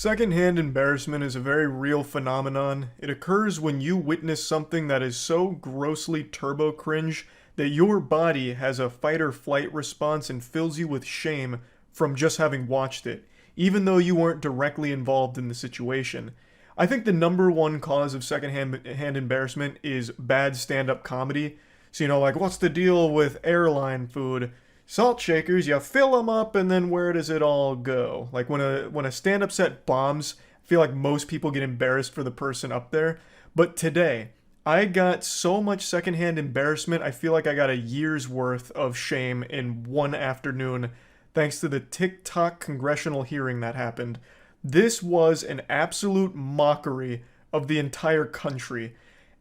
Secondhand embarrassment is a very real phenomenon. It occurs when you witness something that is so grossly turbo cringe that your body has a fight or flight response and fills you with shame from just having watched it, even though you weren't directly involved in the situation. I think the number one cause of secondhand embarrassment is bad stand-up comedy. So, like, what's the deal with airline food? Salt shakers, you fill them up, and then where does it all go? Like, when a stand-up set bombs, I feel like most people get embarrassed for the person up there. But today, I got so much secondhand embarrassment, I feel like I got a year's worth of shame in one afternoon, thanks to the TikTok congressional hearing that happened. This was an absolute mockery of the entire country.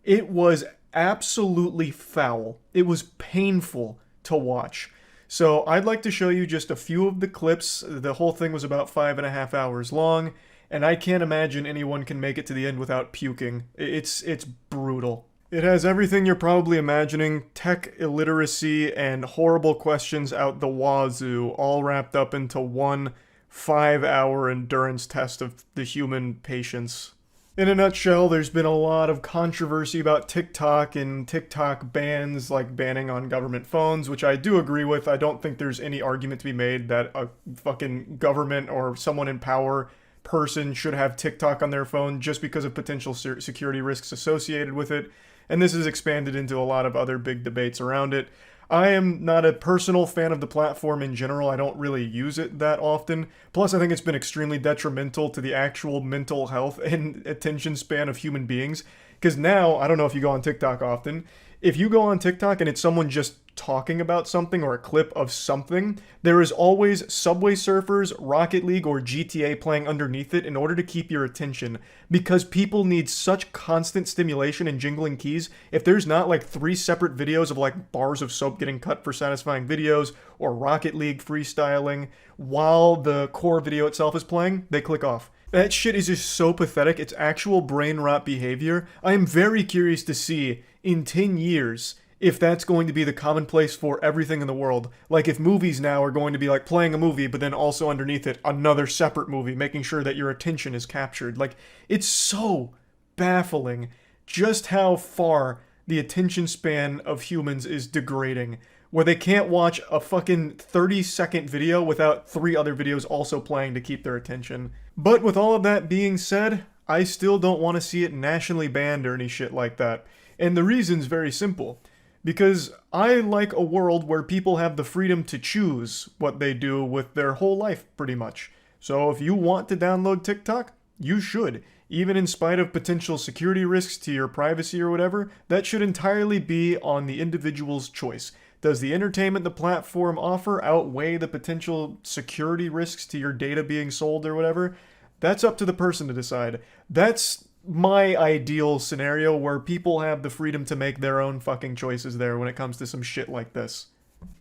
It was absolutely foul. It was painful to watch. So I'd like to show you just a few of the clips. The whole thing was about 5.5 hours long, and I can't imagine anyone can make it to the end without puking. It's brutal. It has everything you're probably imagining, tech illiteracy and horrible questions out the wazoo, all wrapped up into one 5-hour endurance test of the human patience. In a nutshell, there's been a lot of controversy about TikTok and TikTok bans, like banning on government phones, which I do agree with. I don't think there's any argument to be made that a fucking government or someone in power person should have TikTok on their phone just because of potential security risks associated with it. And this has expanded into a lot of other big debates around it. I am not a personal fan of the platform in general. I don't really use it that often. Plus, I think it's been extremely detrimental to the actual mental health and attention span of human beings. Because now, I don't know if you go on TikTok often, if you go on TikTok and it's someone just talking about something or a clip of something, there is always Subway Surfers, Rocket League, or GTA playing underneath it in order to keep your attention. Because people need such constant stimulation and jingling keys. If there's not like 3 separate videos of like bars of soap getting cut for satisfying videos, or Rocket League freestyling, while the core video itself is playing, they click off. That shit is just so pathetic. It's actual brain rot behavior. I am very curious to see in 10 years if that's going to be the commonplace for everything in the world. Like if movies now are going to be like playing a movie, but then also underneath it, another separate movie, making sure that your attention is captured. Like, it's so baffling just how far the attention span of humans is degrading, where they can't watch a fucking 30-second video without 3 other videos also playing to keep their attention. But with all of that being said, I still don't want to see it nationally banned or any shit like that. And the reason's very simple. Because I like a world where people have the freedom to choose what they do with their whole life, pretty much. So if you want to download TikTok, you should. Even in spite of potential security risks to your privacy or whatever, that should entirely be on the individual's choice. Does the entertainment the platform offer outweigh the potential security risks to your data being sold or whatever? That's up to the person to decide. That's my ideal scenario where people have the freedom to make their own fucking choices there when it comes to some shit like this.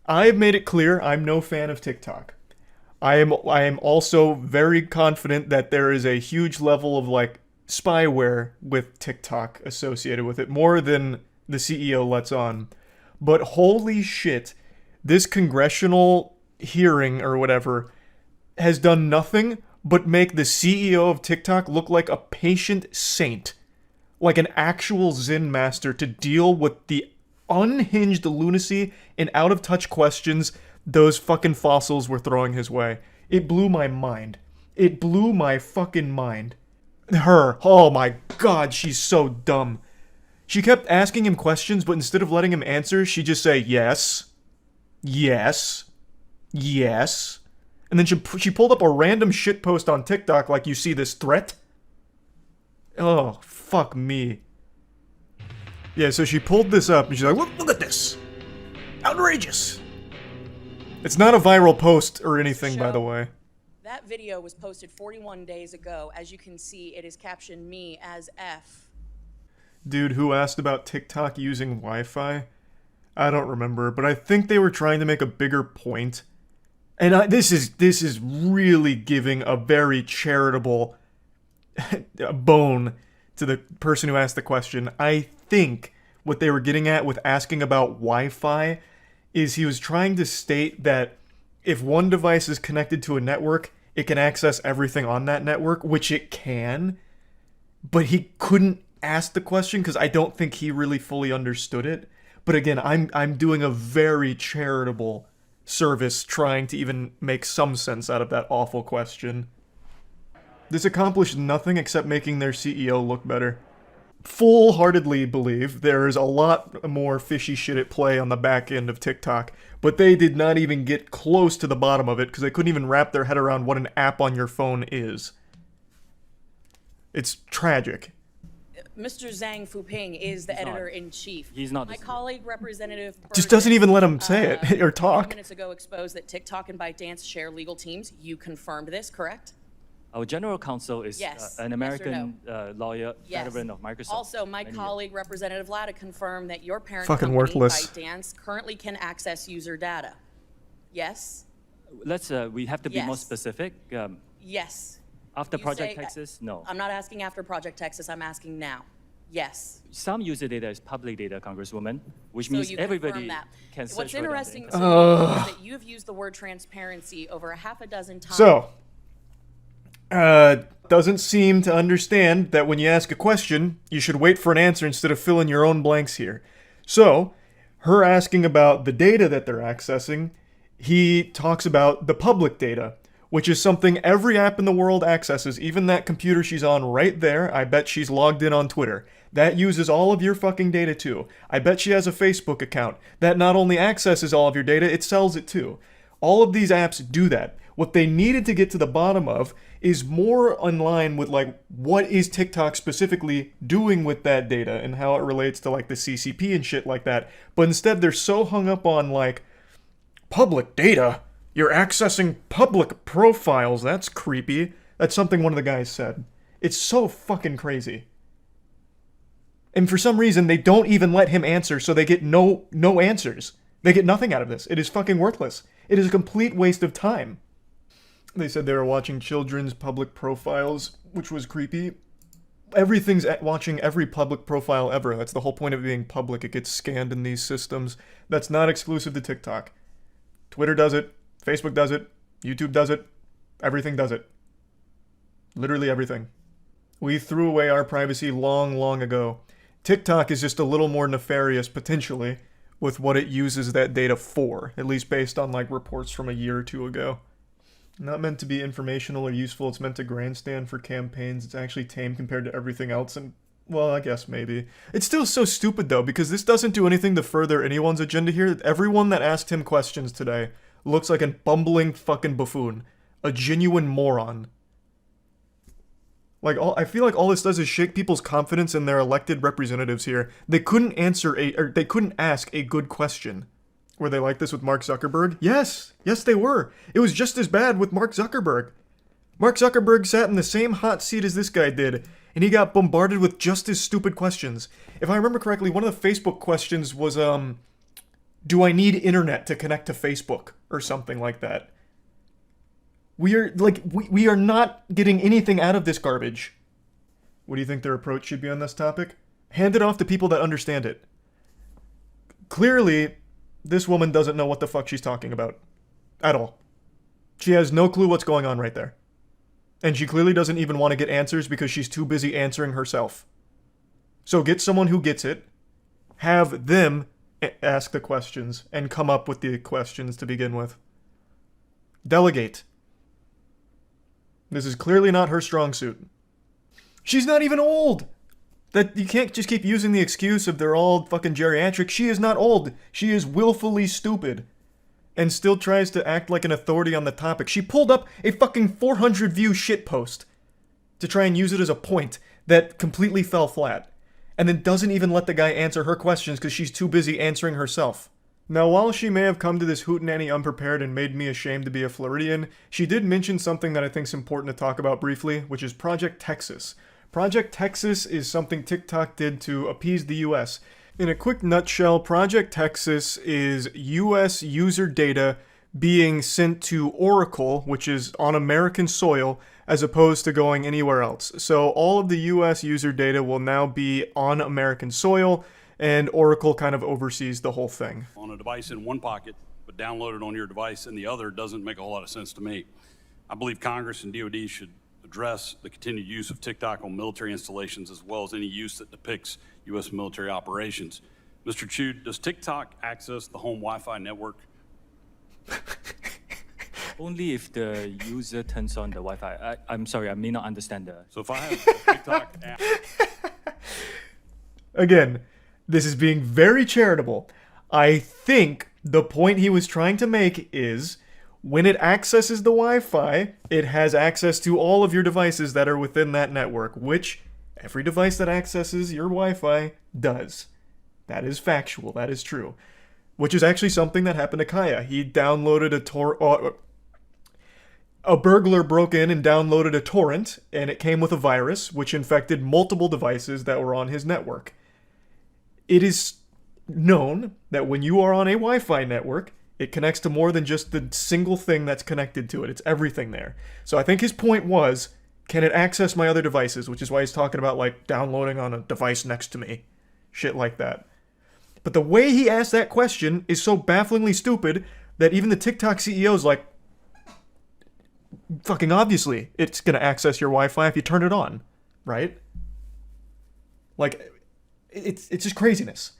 I've made it clear I'm no fan of TikTok. I am also very confident that there is a huge level of like spyware with TikTok associated with it, more than the CEO lets on. But holy shit, this congressional hearing or whatever has done nothing but make the CEO of TikTok look like a patient saint. Like an actual Zen master to deal with the unhinged lunacy and out-of-touch questions those fucking fossils were throwing his way. It blew my mind. It blew my fucking mind. Her, oh my god, she's so dumb. She kept asking him questions, but instead of letting him answer, she'd just say, yes, yes, yes. And then she pulled up a random shitpost on TikTok like, you see this threat? Oh, fuck me. Yeah, so she pulled this up and she's like, look at this. Outrageous. It's not a viral post or anything, by the way. That video was posted 41 days ago. As you can see, it is captioned me as F. Dude who asked about TikTok using Wi-Fi? I don't remember, but I think they were trying to make a bigger point. And this is really giving a very charitable bone to the person who asked the question. I think what they were getting at with asking about Wi-Fi is he was trying to state that if one device is connected to a network, it can access everything on that network, which it can, but he couldn't ask the question because I don't think he really fully understood it. But again, I'm doing a very charitable service trying to even make some sense out of that awful question. This accomplished nothing except making their CEO look better. Full-heartedly believe there is a lot more fishy shit at play on the back end of TikTok, but they did not even get close to the bottom of it because they couldn't even wrap their head around what an app on your phone is. It's tragic. Mr. Zhang Fuping is the editor-in-chief. He's not. My colleague, Representative Just doesn't even let him say it or talk. 10 minutes ago exposed that TikTok and ByteDance share legal teams. You confirmed this, correct? Our general counsel is Yes. an American lawyer, Yes. veteran of Microsoft. Also, my colleague, Representative Lada, confirmed that your parent Fucking company, worthless. ByteDance, currently can access user data. Yes? We have to be more Yes. specific. Yes. After You Project say- Texas, no. I'm not asking after Project Texas, I'm asking now. Yes. Some user data is public data, Congresswoman, which So means you confirm everybody that. can search What's for it on the interesting internet. to me is that you've used the word transparency over a half a dozen times. So, doesn't seem to understand that when you ask a question, you should wait for an answer instead of fill in your own blanks here. So, her asking about the data that they're accessing, he talks about the public data, which is something every app in the world accesses, even that computer she's on right there. I bet she's logged in on Twitter. That uses all of your fucking data too. I bet she has a Facebook account. That not only accesses all of your data, it sells it too. All of these apps do that. What they needed to get to the bottom of is more in line with like what is TikTok specifically doing with that data and how it relates to like the CCP and shit like that. But instead they're so hung up on like public data. You're accessing public profiles. That's creepy. That's something one of the guys said. It's so fucking crazy. And for some reason they don't even let him answer, so they get no answers. They get nothing out of this. It is fucking worthless. It is a complete waste of time. They said they were watching children's public profiles, which was creepy. Everything's watching every public profile ever. That's the whole point of it being public. It gets scanned in these systems. That's not exclusive to TikTok. Twitter does it. Facebook does it. YouTube does it. Everything does it. Literally everything. We threw away our privacy long, long ago. TikTok is just a little more nefarious, potentially, with what it uses that data for, at least based on like reports from a year or two ago. Not meant to be informational or useful, it's meant to grandstand for campaigns. It's actually tame compared to everything else, and, well, I guess maybe. It's still so stupid, though, because this doesn't do anything to further anyone's agenda here. Everyone that asked him questions today looks like a bumbling fucking buffoon. A genuine moron. Like, I feel like all this does is shake people's confidence in their elected representatives here. They couldn't they couldn't ask a good question. Were they like this with Mark Zuckerberg? Yes, they were. It was just as bad with Mark Zuckerberg. Mark Zuckerberg sat in the same hot seat as this guy did, and he got bombarded with just as stupid questions. If I remember correctly, one of the Facebook questions was, do I need internet to connect to Facebook? Or something like that. We are not getting anything out of this garbage. What do you think their approach should be on this topic? Hand it off to people that understand it. Clearly, this woman doesn't know what the fuck she's talking about. At all. She has no clue what's going on right there. And she clearly doesn't even want to get answers because she's too busy answering herself. So get someone who gets it, have them ask the questions, and come up with the questions to begin with. Delegate. This is clearly not her strong suit. She's not even old! That you can't just keep using the excuse of they're all fucking geriatric. She is not old. She is willfully stupid. And still tries to act like an authority on the topic. She pulled up a fucking 400 view shitpost to try and use it as a point that completely fell flat. And then doesn't even let the guy answer her questions because she's too busy answering herself. Now, while she may have come to this hootenanny unprepared and made me ashamed to be a Floridian, she did mention something that I think is important to talk about briefly, which is Project Texas. Project Texas is something TikTok did to appease the US. In a quick nutshell, Project Texas is US user data being sent to Oracle, which is on American soil, as opposed to going anywhere else. So all of the US user data will now be on American soil, and Oracle kind of oversees the whole thing. On a device in one pocket, but download it on your device in the other doesn't make a whole lot of sense to me. I believe Congress and DOD should address the continued use of TikTok on military installations as well as any use that depicts U.S. military operations. Mr. Chu, does TikTok access the home Wi-Fi network? Only if the user turns on the Wi-Fi. I'm sorry, I may not understand the. So if I have a TikTok app... Again, this is being very charitable. I think the point he was trying to make is when it accesses the Wi-Fi, it has access to all of your devices that are within that network, which every device that accesses your Wi-Fi does. That is factual. That is true. Which is actually something that happened to Kaya. He downloaded a burglar broke in and downloaded a torrent, and it came with a virus, which infected multiple devices that were on his network. It is known that when you are on a Wi-Fi network, it connects to more than just the single thing that's connected to it. It's everything there. So I think his point was, can it access my other devices? Which is why he's talking about, like, downloading on a device next to me. Shit like that. But the way he asked that question is so bafflingly stupid that even the TikTok CEO's like, fucking obviously, it's going to access your Wi-Fi if you turn it on, right? Like, it's just craziness.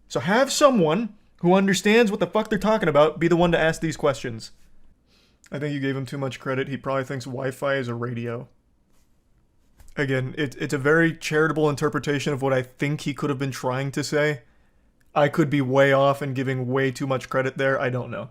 So have someone who understands what the fuck they're talking about be the one to ask these questions. I think you gave him too much credit. He probably thinks Wi-Fi is a radio. Again, it's a very charitable interpretation of what I think he could have been trying to say. I could be way off and giving way too much credit there. I don't know.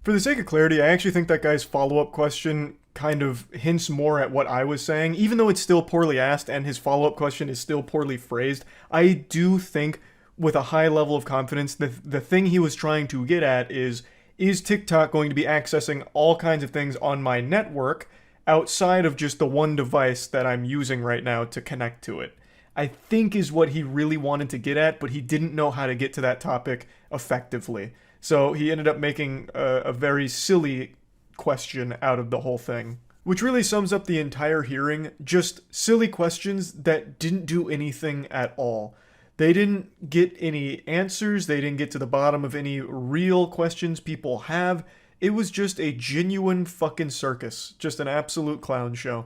For the sake of clarity, I actually think that guy's follow-up question kind of hints more at what I was saying. Even though it's still poorly asked and his follow-up question is still poorly phrased, I do think with a high level of confidence that the thing he was trying to get at is TikTok going to be accessing all kinds of things on my network outside of just the one device that I'm using right now to connect to it? I think is what he really wanted to get at, but he didn't know how to get to that topic effectively. So he ended up making a very silly question out of the whole thing, which really sums up the entire hearing. Just silly questions that didn't do anything at all. They didn't get any answers. They didn't get to the bottom of any real questions people have. It was just a genuine fucking circus. Just an absolute clown show.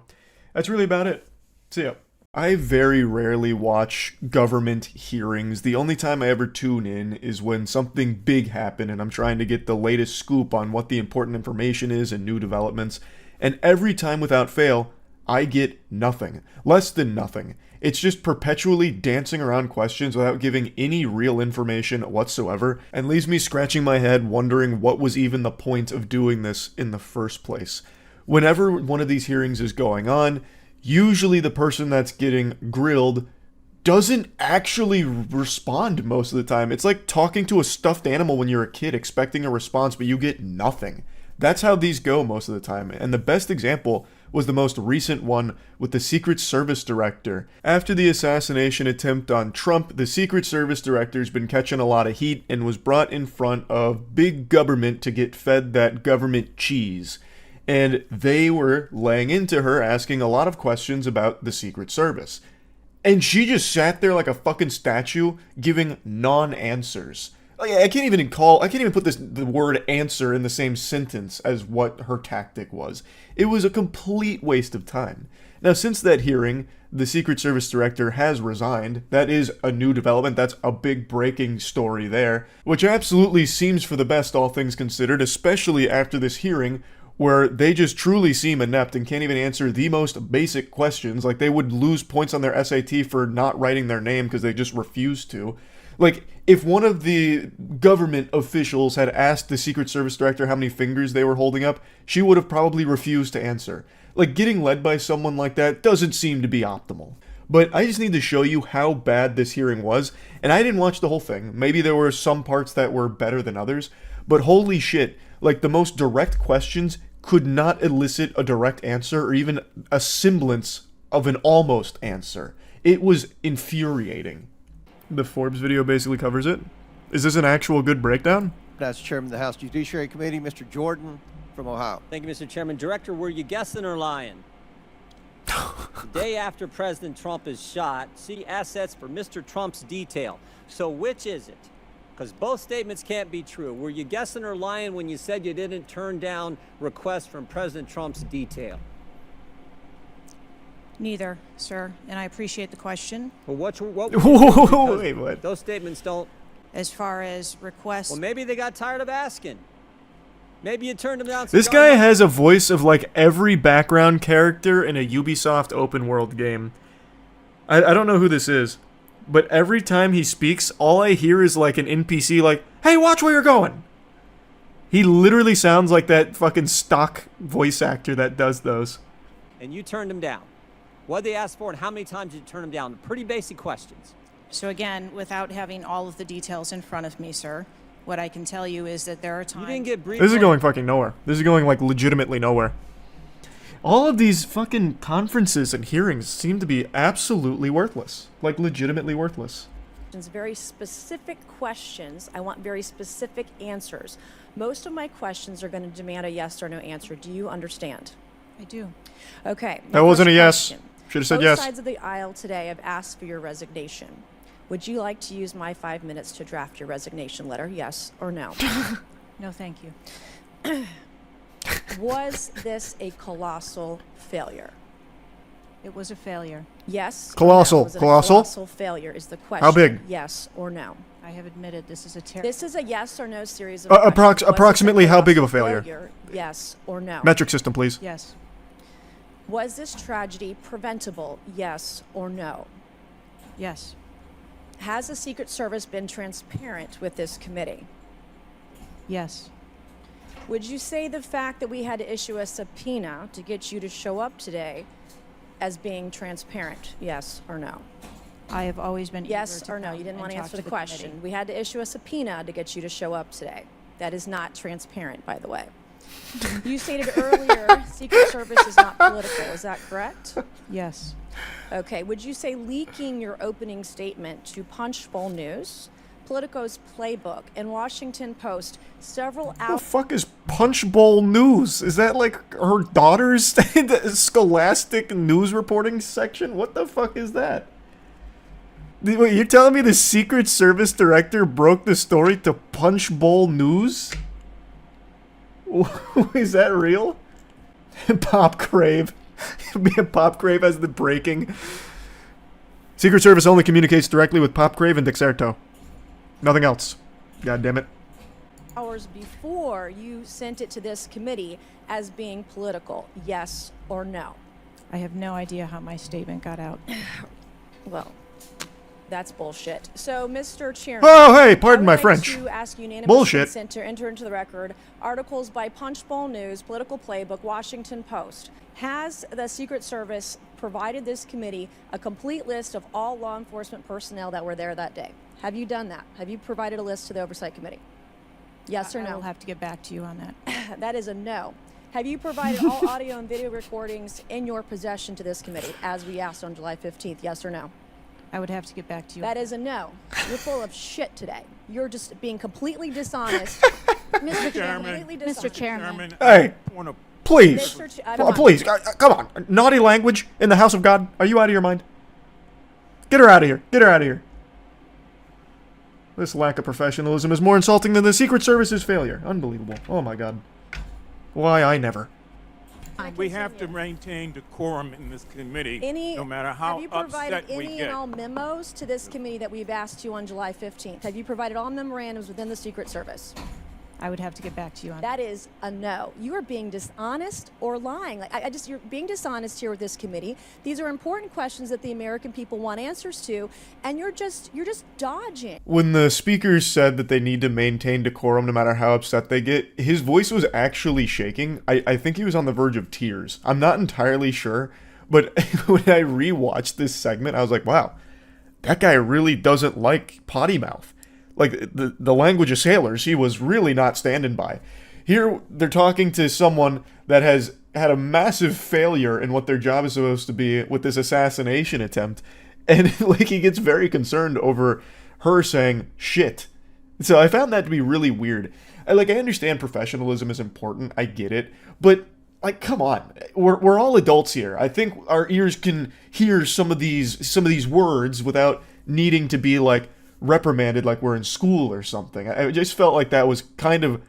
That's really about it. See ya. I very rarely watch government hearings. The only time I ever tune in is when something big happened and I'm trying to get the latest scoop on what the important information is and new developments. And every time without fail, I get nothing. Less than nothing. It's just perpetually dancing around questions without giving any real information whatsoever, and leaves me scratching my head wondering what was even the point of doing this in the first place. Whenever one of these hearings is going on, usually the person that's getting grilled doesn't actually respond most of the time. It's like talking to a stuffed animal when you're a kid expecting a response, but you get nothing. That's how these go most of the time. And the best example was the most recent one with the Secret Service director. After the assassination attempt on Trump, the Secret Service director's been catching a lot of heat and was brought in front of big government to get fed that government cheese. And they were laying into her, asking a lot of questions about the Secret Service. And she just sat there like a fucking statue, giving non-answers. Like, I can't even put the word answer in the same sentence as what her tactic was. It was a complete waste of time. Now, since that hearing, the Secret Service director has resigned. That is a new development. That's a big breaking story there, which absolutely seems for the best, all things considered, especially after this hearing, where they just truly seem inept and can't even answer the most basic questions. Like, they would lose points on their SAT for not writing their name because they just refused to. Like, if one of the government officials had asked the Secret Service director how many fingers they were holding up, she would have probably refused to answer. Like, getting led by someone like that doesn't seem to be optimal. But I just need to show you how bad this hearing was, and I didn't watch the whole thing. Maybe there were some parts that were better than others, but holy shit, like, the most direct questions could not elicit a direct answer or even a semblance of an almost answer. It was infuriating. The Forbes video basically covers it. Is this an actual good breakdown? That's Chairman of the House Judiciary Committee, Mr. Jordan from Ohio. Thank you, Mr. Chairman. Director, were you guessing or lying? The day after President Trump is shot, city assets for Mr. Trump's detail. So which is it? Because both statements can't be true. Were you guessing or lying when you said you didn't turn down requests from President Trump's detail? Neither, sir, and I appreciate the question. Well, what were you doing? Because Wait, what? those statements don't. As far as requests, Well, maybe they got tired of asking. Maybe you turned them down. This guy has a voice of like every background character in a Ubisoft open world game. I don't know who this is, but every time he speaks, all I hear is like an NPC like, "Hey, watch where you're going." He literally sounds like that fucking stock voice actor that does those. And you turned them down. What did they ask for, and how many times did you turn them down? Pretty basic questions. so again, without having all of the details in front of me, sir, what I can tell you is that there are You times... didn't get briefed. This is going fucking nowhere. This is going like legitimately nowhere. All of these fucking conferences and hearings seem to be absolutely worthless. Like legitimately worthless. Very specific questions. I want very specific answers. Most of my questions are going to demand a yes or no answer. Do you understand? I do. Okay. That my wasn't first a yes. question. Should have said Both yes. sides of the aisle today have asked for your resignation. Would you like to use my 5 minutes to draft your resignation letter? Yes or no? No, thank you. Was this a colossal failure? It was a failure. Yes. or Colossal. No? Was it a Colossal? colossal failure is the question. big? Yes or no? I have admitted this is a terrible... This is a yes or no series of approx- questions. Was it a approximately how big of a colossal failure? Yes or no? Metric system, please. Yes. Was this tragedy preventable? Yes or no? Yes. Has the Secret Service been transparent with this committee? Yes. Would you say the fact that we had to issue a subpoena to get you to show up today as being transparent? Yes or no? I have always been Yes eager to or no? come You didn't and want to talk answer to the committee. question. We had to issue a subpoena to get you to show up today. That is not transparent, by the way. You stated earlier Secret Service is not political. Is that correct? Yes. Okay. Would you say leaking your opening statement to Punchbowl News, Politico's Playbook, and Washington Post several The hours... fuck is Punch Bowl News? Is that like her daughter's scholastic news reporting section? What the fuck is that? Wait, you're telling me the Secret Service director broke the story to Punch Bowl News? Is that real? Pop Crave. Pop Crave has the breaking. Secret Service only communicates directly with Pop Crave and Dexerto. Nothing else. God damn it. hours before you sent it to this committee as being political. Yes or no? I have no idea how my statement got out. Well, that's bullshit. So, Mr. Chairman, Oh, hey, pardon I would my like French. to ask unanimous Bullshit. consent to enter into the record articles by Punchbowl News, Political Playbook, Washington Post. Has the Secret Service provided this committee a complete list of all law enforcement personnel that were there that day? Have you done that? Have you provided a list to the Oversight Committee? Yes or I no? will have to get back to you on that. That is a no. Have you provided all audio and video recordings in your possession to this committee, as we asked on July 15th? Yes or no? I would have to get back to you. That is a no. You're full of shit today. You're just being completely dishonest. Mr. Chairman. Mr. Chairman. Hey, please. Mr. Come on. Please, come on. Naughty language in the house of God. Are you out of your mind? Get her out of here. Get her out of here. This lack of professionalism is more insulting than the Secret Service's failure. Unbelievable. Oh my God. Why I never. We have to maintain decorum in this committee, no matter Have how you provided upset we any get. and all memos to this committee that we've asked you on July 15th? Have you provided all memorandums within the Secret Service? I would have to get back to you on That is a no. You are being dishonest or lying. Like you're being dishonest here with this committee. These are important questions that the American people want answers to, and you're just dodging. When the speakers said that they need to maintain decorum no matter how upset they get, his voice was actually shaking. I think he was on the verge of tears. I'm not entirely sure, but when I rewatched this segment, I was like, wow, that guy really doesn't like potty mouth. Like, the language of sailors, he was really not standing by. Here, they're talking to someone that has had a massive failure in what their job is supposed to be with this assassination attempt. And, like, he gets very concerned over her saying, shit. So I found that to be really weird. I understand professionalism is important. I get it. But, like, come on. We're all adults here. I think our ears can hear some of these words without needing to be, like, reprimanded like we're in school or something. I just felt like that was kind of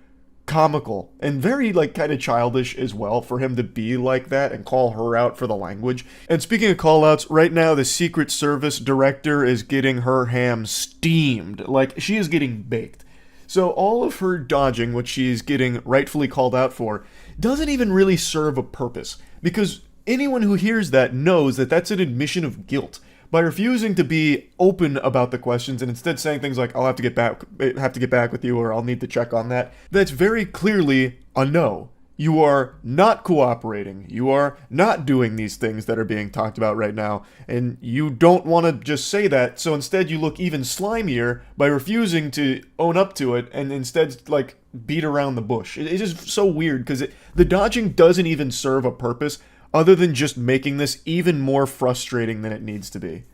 comical and very like kind of childish as well for him to be like that and call her out for the language. And speaking of call outs, right now the Secret Service director is getting her ham steamed. Like, she is getting baked. So all of her dodging, which she's getting rightfully called out for, doesn't even really serve a purpose, because anyone who hears that knows that that's an admission of guilt. By refusing to be open about the questions and instead saying things like, I'll have to get back with you, or I'll need to check on that, that's very clearly a no. You are not cooperating. You are not doing these things that are being talked about right now. And you don't want to just say that, so instead you look even slimier by refusing to own up to it and instead, like, beat around the bush. It's just so weird, because the dodging doesn't even serve a purpose other than just making this even more frustrating than it needs to be.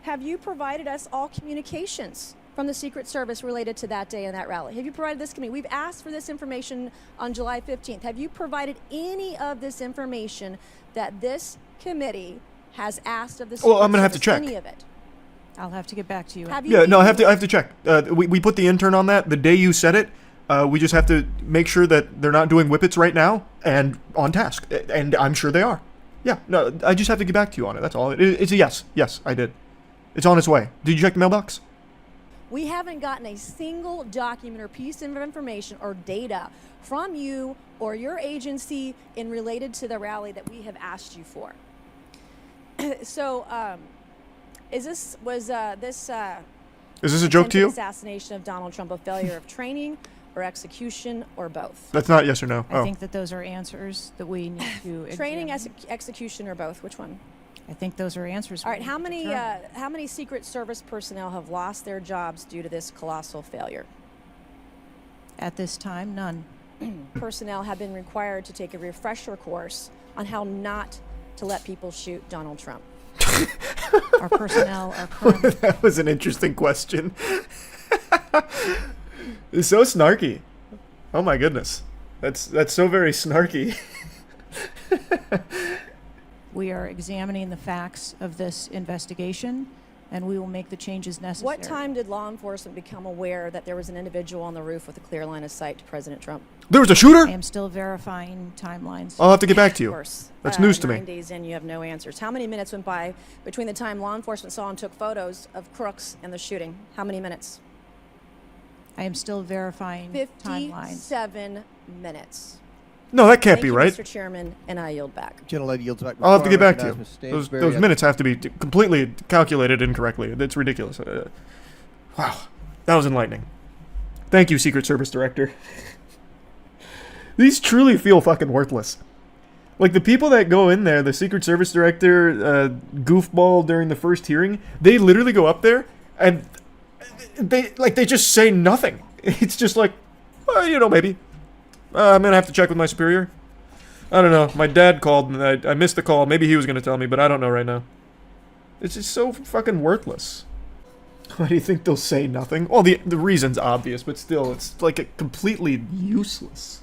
Have you provided us all communications from the Secret Service related to that day and that rally? Have you provided this committee? We've asked for this information on July 15th. Have you provided any of this information that this committee has asked of the Secret Well, I'm going to have to check. Any of it? I'll have to get back to you. Yeah, no, I have to check. We put the intern on that the day you said it. We just have to make sure that they're not doing whippets right now and on task. And I'm sure they are. Yeah, no, I just have to get back to you on it. That's all. It's a yes. Yes, I did. It's on its way. Did you check the mailbox? We haven't gotten a single document or piece of information or data from you or your agency in related to the rally that we have asked you for. So, is this a joke to you? Assassination of Donald Trump a failure of training or execution or both? That's not yes or no. I think that those are answers that we need to Training, execution, or both? Which one? I think those are answers. All right. How many Secret Service personnel have lost their jobs due to this colossal failure? At this time, none. Personnel have been required to take a refresher course on how not to let people shoot Donald Trump. Our personnel are currently... That was an interesting question. It's so snarky. Oh my goodness. That's so very snarky. We are examining the facts of this investigation, and we will make the changes necessary. What time did law enforcement become aware that there was an individual on the roof with a clear line of sight to President Trump? There was a shooter? I am still verifying timelines. I'll have to get back to you. Of course. That's news to me. 9 days in, you have no answers. How many minutes went by between the time law enforcement saw and took photos of crooks and the shooting? How many minutes? I am still verifying timelines. 57 minutes. No, that can't be right. Mr. Chairman, and I yield back. Gentlelady yields back. I'll have to get back to you. Those Those minutes have to be completely calculated incorrectly. That's ridiculous. Wow. That was enlightening. Thank you, Secret Service Director. These truly feel fucking worthless. Like, the people that go in there, the Secret Service Director, goofball during the first hearing, they literally go up there and they just say nothing. It's just like, well, maybe. I'm going to have to check with my superior. I don't know. My dad called and I missed the call. Maybe he was going to tell me, but I don't know right now. It's just so fucking worthless. Why do you think they'll say nothing? Well, the reason's obvious, but still, it's like completely useless.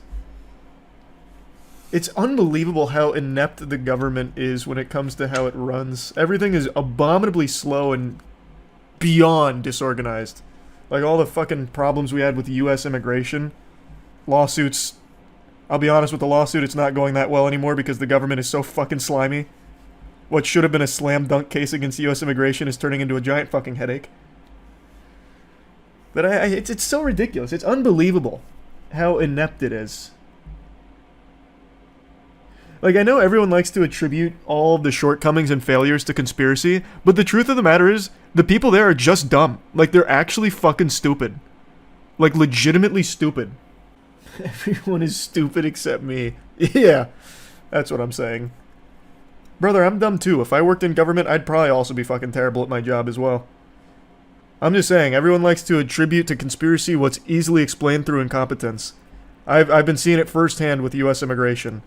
It's unbelievable how inept the government is when it comes to how it runs. Everything is abominably slow and beyond disorganized. Like all the fucking problems we had with U.S. immigration. Lawsuits. I'll be honest with the lawsuit, it's not going that well anymore because the government is so fucking slimy. What should have been a slam dunk case against U.S. immigration is turning into a giant fucking headache. But it's so ridiculous. It's unbelievable how inept it is. Like, I know everyone likes to attribute all of the shortcomings and failures to conspiracy, but the truth of the matter is, the people there are just dumb. Like, they're actually fucking stupid. Like, legitimately stupid. Everyone is stupid except me. Yeah, that's what I'm saying. Brother, I'm dumb too. If I worked in government, I'd probably also be fucking terrible at my job as well. I'm just saying, everyone likes to attribute to conspiracy what's easily explained through incompetence. I've been seeing it firsthand with U.S. immigration.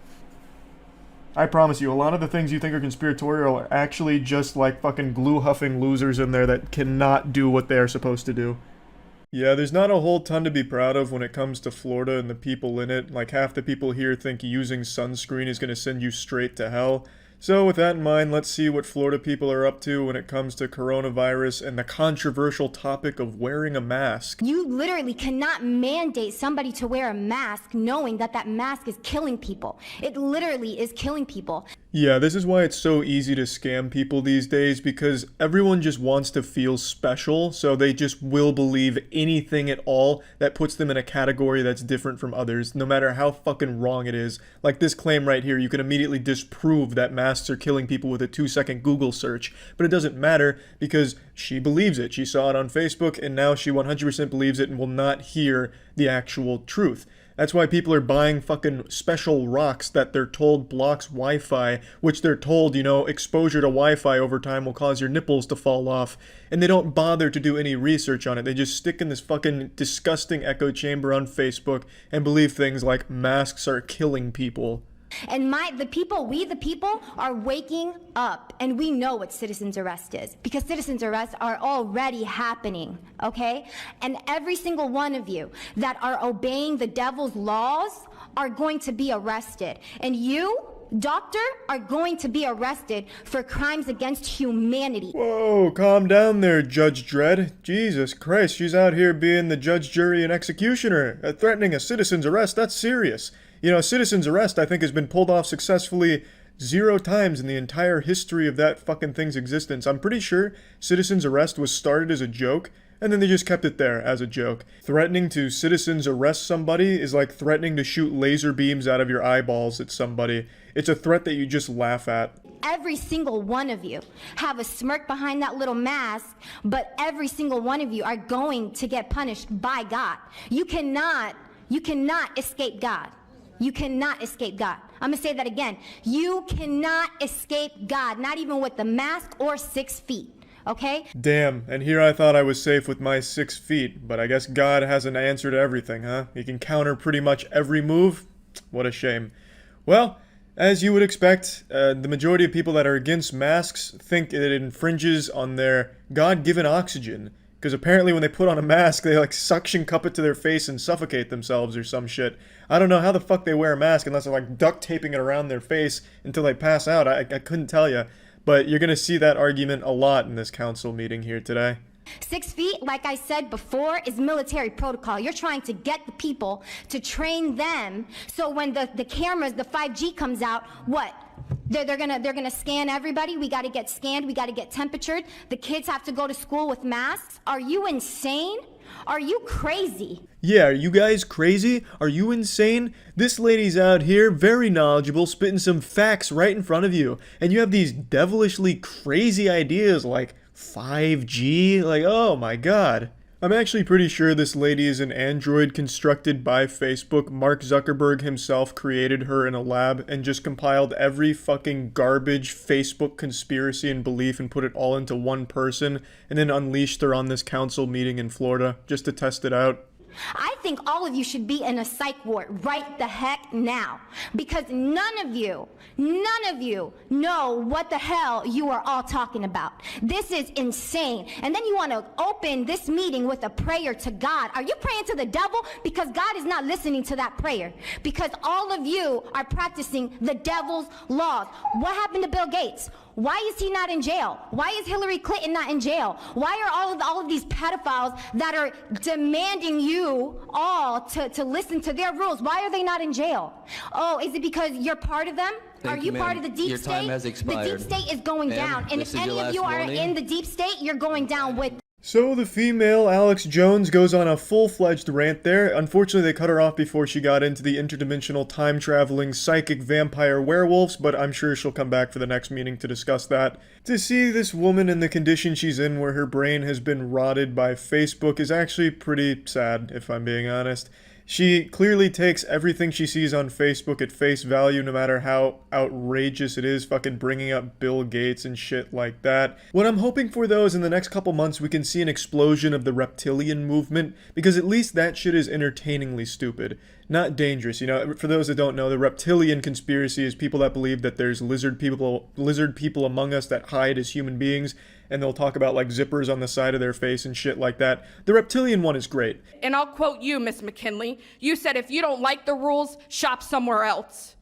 I promise you, a lot of the things you think are conspiratorial are actually just like fucking glue-huffing losers in there that cannot do what they're supposed to do. Yeah, there's not a whole ton to be proud of when it comes to Florida and the people in it. Like, half the people here think using sunscreen is going to send you straight to hell. So with that in mind, let's see what Florida people are up to when it comes to coronavirus and the controversial topic of wearing a mask. You literally cannot mandate somebody to wear a mask knowing that that mask is killing people. It literally is killing people. Yeah, this is why it's so easy to scam people these days, because everyone just wants to feel special, so they just will believe anything at all that puts them in a category that's different from others, no matter how fucking wrong it is. Like this claim right here, you can immediately disprove that masks are killing people with a 2-second Google search, but it doesn't matter because she believes it. She saw it on Facebook, and now she 100% believes it and will not hear the actual truth. That's why people are buying fucking special rocks that they're told blocks Wi-Fi, which they're told, you know, exposure to Wi-Fi over time will cause your nipples to fall off. And they don't bother to do any research on it. They just stick in this fucking disgusting echo chamber on Facebook and believe things like masks are killing people. And we the people are waking up, and we know what citizens arrest is, because citizens arrests are already happening, okay? And every single one of you that are obeying the devil's laws are going to be arrested. And you, doctor, are going to be arrested for crimes against humanity. Whoa, calm down there, Judge Dredd. Jesus Christ, she's out here being the judge, jury, and executioner. Threatening a citizen's arrest, that's serious. You know, citizen's arrest, I think, has been pulled off successfully 0 times in the entire history of that fucking thing's existence. I'm pretty sure citizen's arrest was started as a joke, and then they just kept it there as a joke. Threatening to citizen's arrest somebody is like threatening to shoot laser beams out of your eyeballs at somebody. It's a threat that you just laugh at. Every single one of you have a smirk behind that little mask, but every single one of you are going to get punished by God. You cannot escape God. You cannot escape God. I'm going to say that again. You cannot escape God, not even with the mask or 6 feet, okay? Damn, and here I thought I was safe with my 6 feet, but I guess God has an answer to everything, huh? He can counter pretty much every move? What a shame. Well, as you would expect, the majority of people that are against masks think that it infringes on their God-given oxygen. Because apparently when they put on a mask, they like suction cup it to their face and suffocate themselves or some shit. I don't know how the fuck they wear a mask unless they're like duct taping it around their face until they pass out. I couldn't tell you. But you're going to see that argument a lot in this council meeting here today. 6 feet, like I said before, is military protocol. You're trying to get the people to train them so when the cameras, the 5G comes out, what? They're gonna scan everybody. We gotta get scanned. We gotta get temperatured. The kids have to go to school with masks. Are you insane? Are you crazy? Yeah, are you guys crazy? Are you insane? This lady's out here, very knowledgeable, spitting some facts right in front of you. And you have these devilishly crazy ideas like 5G? Like, oh my god. I'm actually pretty sure this lady is an android constructed by Facebook. Mark Zuckerberg himself created her in a lab and just compiled every fucking garbage Facebook conspiracy and belief and put it all into one person and then unleashed her on this council meeting in Florida just to test it out. I think all of you should be in a psych ward right the heck now, because none of you know what the hell you are all talking about. This is insane. And then you want to open this meeting with a prayer to God. Are you praying to the devil? Because God is not listening to that prayer, because all of you are practicing the devil's laws. What happened to Bill Gates? Why is he not in jail? Why is Hillary Clinton not in jail? Why are all of these pedophiles that are demanding you all to listen to their rules? Why are they not in jail? Oh, is it because you're part of them? Are you part of the deep state? Your time has expired. The deep state is going down. And if any of you are in the deep state, you're going down with them. So the female Alex Jones goes on a full-fledged rant there. Unfortunately, they cut her off before she got into the interdimensional time-traveling psychic vampire werewolves, but I'm sure she'll come back for the next meeting to discuss that. To see this woman in the condition she's in where her brain has been rotted by Facebook is actually pretty sad, if I'm being honest. She clearly takes everything she sees on Facebook at face value, no matter how outrageous it is, fucking bringing up Bill Gates and shit like that. What I'm hoping for, though, is in the next couple months we can see an explosion of the reptilian movement, because at least that shit is entertainingly stupid. Not dangerous, you know. For those that don't know, the reptilian conspiracy is people that believe that there's lizard people among us that hide as human beings, and they'll talk about like zippers on the side of their face and shit like that. The reptilian one is great. And I'll quote you, Miss McKinley. You said if you don't like the rules, shop somewhere else.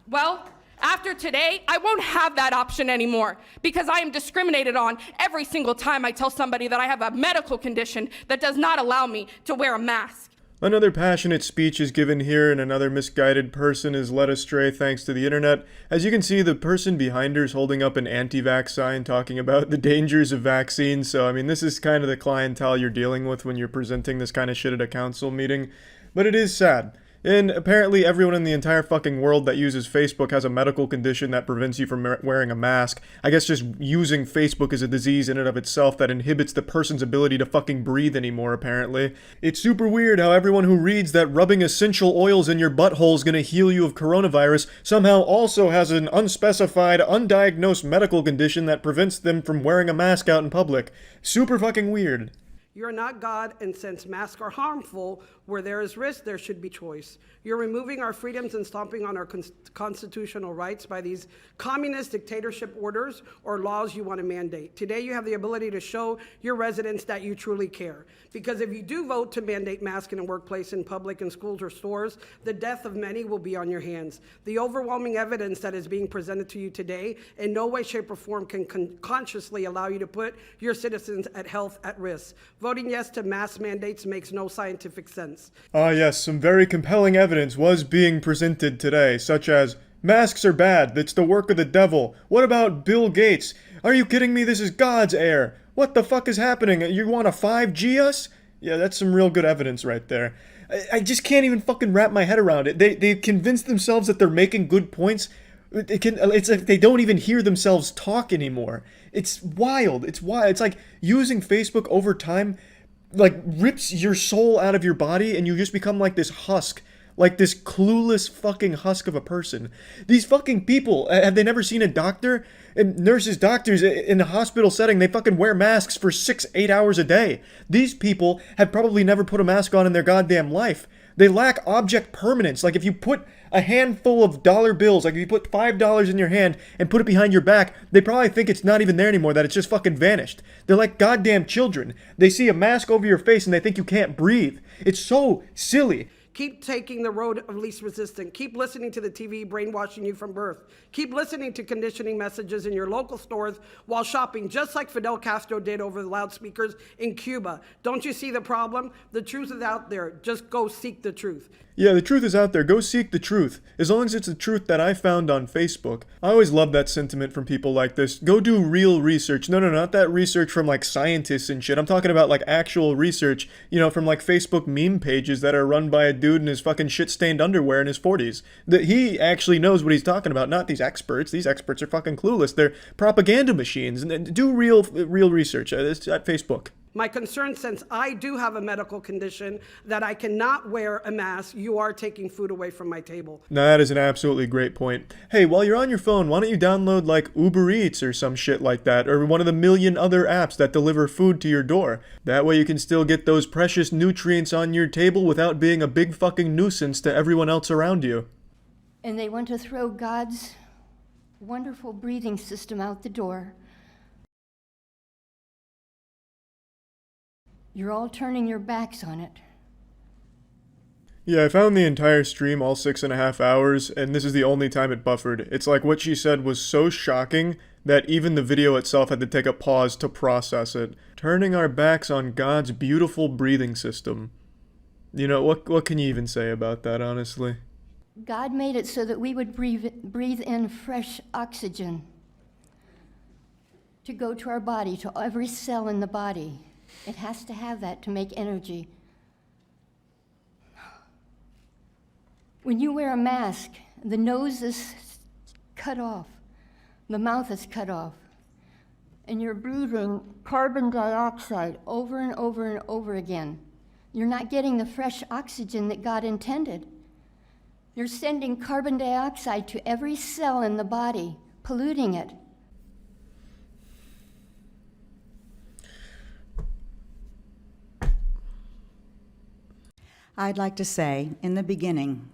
Well, After today, I won't have that option anymore because I am discriminated on every single time I tell somebody that I have a medical condition that does not allow me to wear a mask. Another passionate speech is given here, and another misguided person is led astray thanks to the internet. As you can see, the person behind her is holding up an anti-vax sign talking about the dangers of vaccines. So, I mean, this is kind of the clientele you're dealing with when you're presenting this kind of shit at a council meeting. But it is sad. And apparently everyone in the entire fucking world that uses Facebook has a medical condition that prevents you from wearing a mask. I guess just using Facebook is a disease in and of itself that inhibits the person's ability to fucking breathe anymore, apparently. It's super weird how everyone who reads that rubbing essential oils in your butthole is gonna heal you of coronavirus somehow also has an unspecified, undiagnosed medical condition that prevents them from wearing a mask out in public. Super fucking weird. You're not God, and since masks are harmful, where there is risk, there should be choice. You're removing our freedoms and stomping on our constitutional rights by these communist dictatorship orders or laws you want to mandate. Today, you have the ability to show your residents that you truly care. Because if you do vote to mandate masks in a workplace, in public, in schools or stores, the death of many will be on your hands. The overwhelming evidence that is being presented to you today in no way, shape, or form can consciously allow you to put your citizens' health at risk. Voting yes to mask mandates makes no scientific sense. Ah yes, some very compelling evidence was being presented today, such as, masks are bad, it's the work of the devil. What about Bill Gates? Are you kidding me? This is God's air. What the fuck is happening? You want to 5G us? Yeah, that's some real good evidence right there. I just can't even fucking wrap my head around it. They convinced themselves that they're making good points. It's like they don't even hear themselves talk anymore. It's wild. It's wild. It's like using Facebook over time, like, rips your soul out of your body and you just become like this husk. Like this clueless fucking husk of a person. These fucking people, have they never seen a doctor? And nurses, doctors in a hospital setting, they fucking wear masks for 6-8 hours a day. These people have probably never put a mask on in their goddamn life. They lack object permanence. Like if you put a handful of dollar bills, like if you put $5 in your hand and put it behind your back, they probably think it's not even there anymore, that it's just fucking vanished. They're like goddamn children. They see a mask over your face and they think you can't breathe. It's so silly. Keep taking the road of least resistance. Keep listening to the TV brainwashing you from birth. Keep listening to conditioning messages in your local stores while shopping, just like Fidel Castro did over the loudspeakers in Cuba. Don't you see the problem? The truth is out there. Just go seek the truth. Yeah, the truth is out there. Go seek the truth. As long as it's the truth that I found on Facebook. I always love that sentiment from people like this. Go do real research. No, not that research from like scientists and shit. I'm talking about like actual research, you know, from like Facebook meme pages that are run by a dude in his fucking shit-stained underwear in his 40s. That he actually knows what he's talking about, not these experts. These experts are fucking clueless. They're propaganda machines. And do real research at Facebook. My concern, since I do have a medical condition that I cannot wear a mask, you are taking food away from my table. Now that is an absolutely great point. Hey, while you're on your phone, why don't you download like Uber Eats or some shit like that, or one of the million other apps that deliver food to your door. That way you can still get those precious nutrients on your table without being a big fucking nuisance to everyone else around you. And they want to throw God's wonderful breathing system out the door. You're all turning your backs on it. Yeah, I found the entire stream, all 6.5 hours, and this is the only time it buffered. It's like what she said was so shocking that even the video itself had to take a pause to process it. Turning our backs on God's beautiful breathing system. You know, what can you even say about that, honestly? God made it so that we would breathe in fresh oxygen to go to our body, to every cell in the body. It has to have that to make energy. When you wear a mask, the nose is cut off, the mouth is cut off, and you're breathing carbon dioxide over and over and over again. You're not getting the fresh oxygen that God intended. You're sending carbon dioxide to every cell in the body, polluting it. I'd like to say, in the beginning,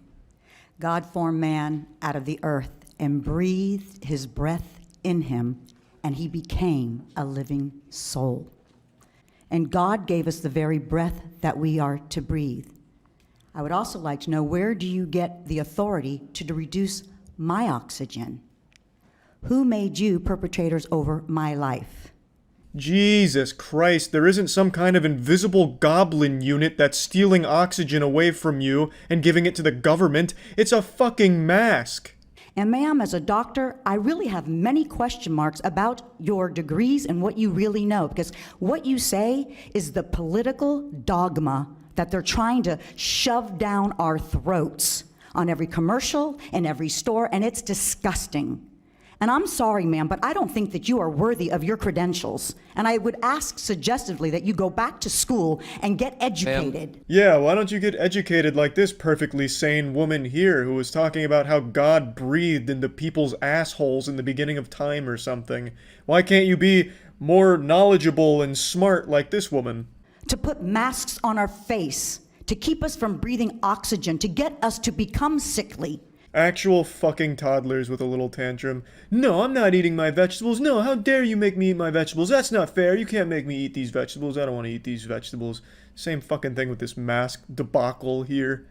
God formed man out of the earth and breathed his breath in him, and he became a living soul. And God gave us the very breath that we are to breathe. I would also like to know, where do you get the authority to reduce my oxygen? Who made you perpetrators over my life? Jesus Christ, there isn't some kind of invisible goblin unit that's stealing oxygen away from you and giving it to the government. It's a fucking mask. And ma'am, as a doctor, I really have many question marks about your degrees and what you really know, because what you say is the political dogma that they're trying to shove down our throats on every commercial and every store, and it's disgusting. And I'm sorry, ma'am, but I don't think that you are worthy of your credentials. And I would ask suggestively that you go back to school and get educated. Yeah, why don't you get educated like this perfectly sane woman here who was talking about how God breathed into people's assholes in the beginning of time or something? Why can't you be more knowledgeable and smart like this woman? To put masks on our face, to keep us from breathing oxygen, to get us to become sickly. Actual fucking toddlers with a little tantrum. No, I'm not eating my vegetables. No, how dare you make me eat my vegetables? That's not fair. You can't make me eat these vegetables. I don't want to eat these vegetables. Same fucking thing with this mask debacle here.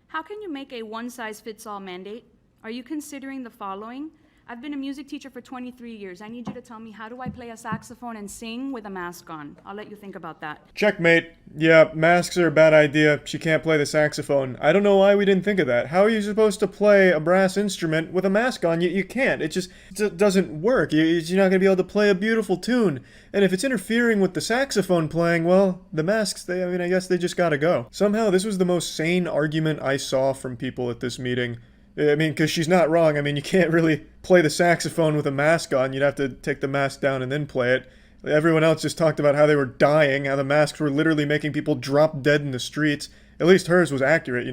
How can you make a one-size-fits-all mandate? Are you considering the following? I've been a music teacher for 23 years. I need you to tell me, how do I play a saxophone and sing with a mask on? I'll let you think about that. Checkmate. Yeah, masks are a bad idea. She can't play the saxophone. I don't know why we didn't think of that. How are you supposed to play a brass instrument with a mask on? You can't. It just doesn't work. You're not going to be able to play a beautiful tune. And if it's interfering with the saxophone playing, well, the masks, I guess they just gotta go. Somehow, this was the most sane argument I saw from people at this meeting. I mean, because she's not wrong. I mean, you can't really play the saxophone with a mask on. You'd have to take the mask down and then play it. Everyone else just talked about how they were dying, how the masks were literally making people drop dead in the streets. At least hers was accurate,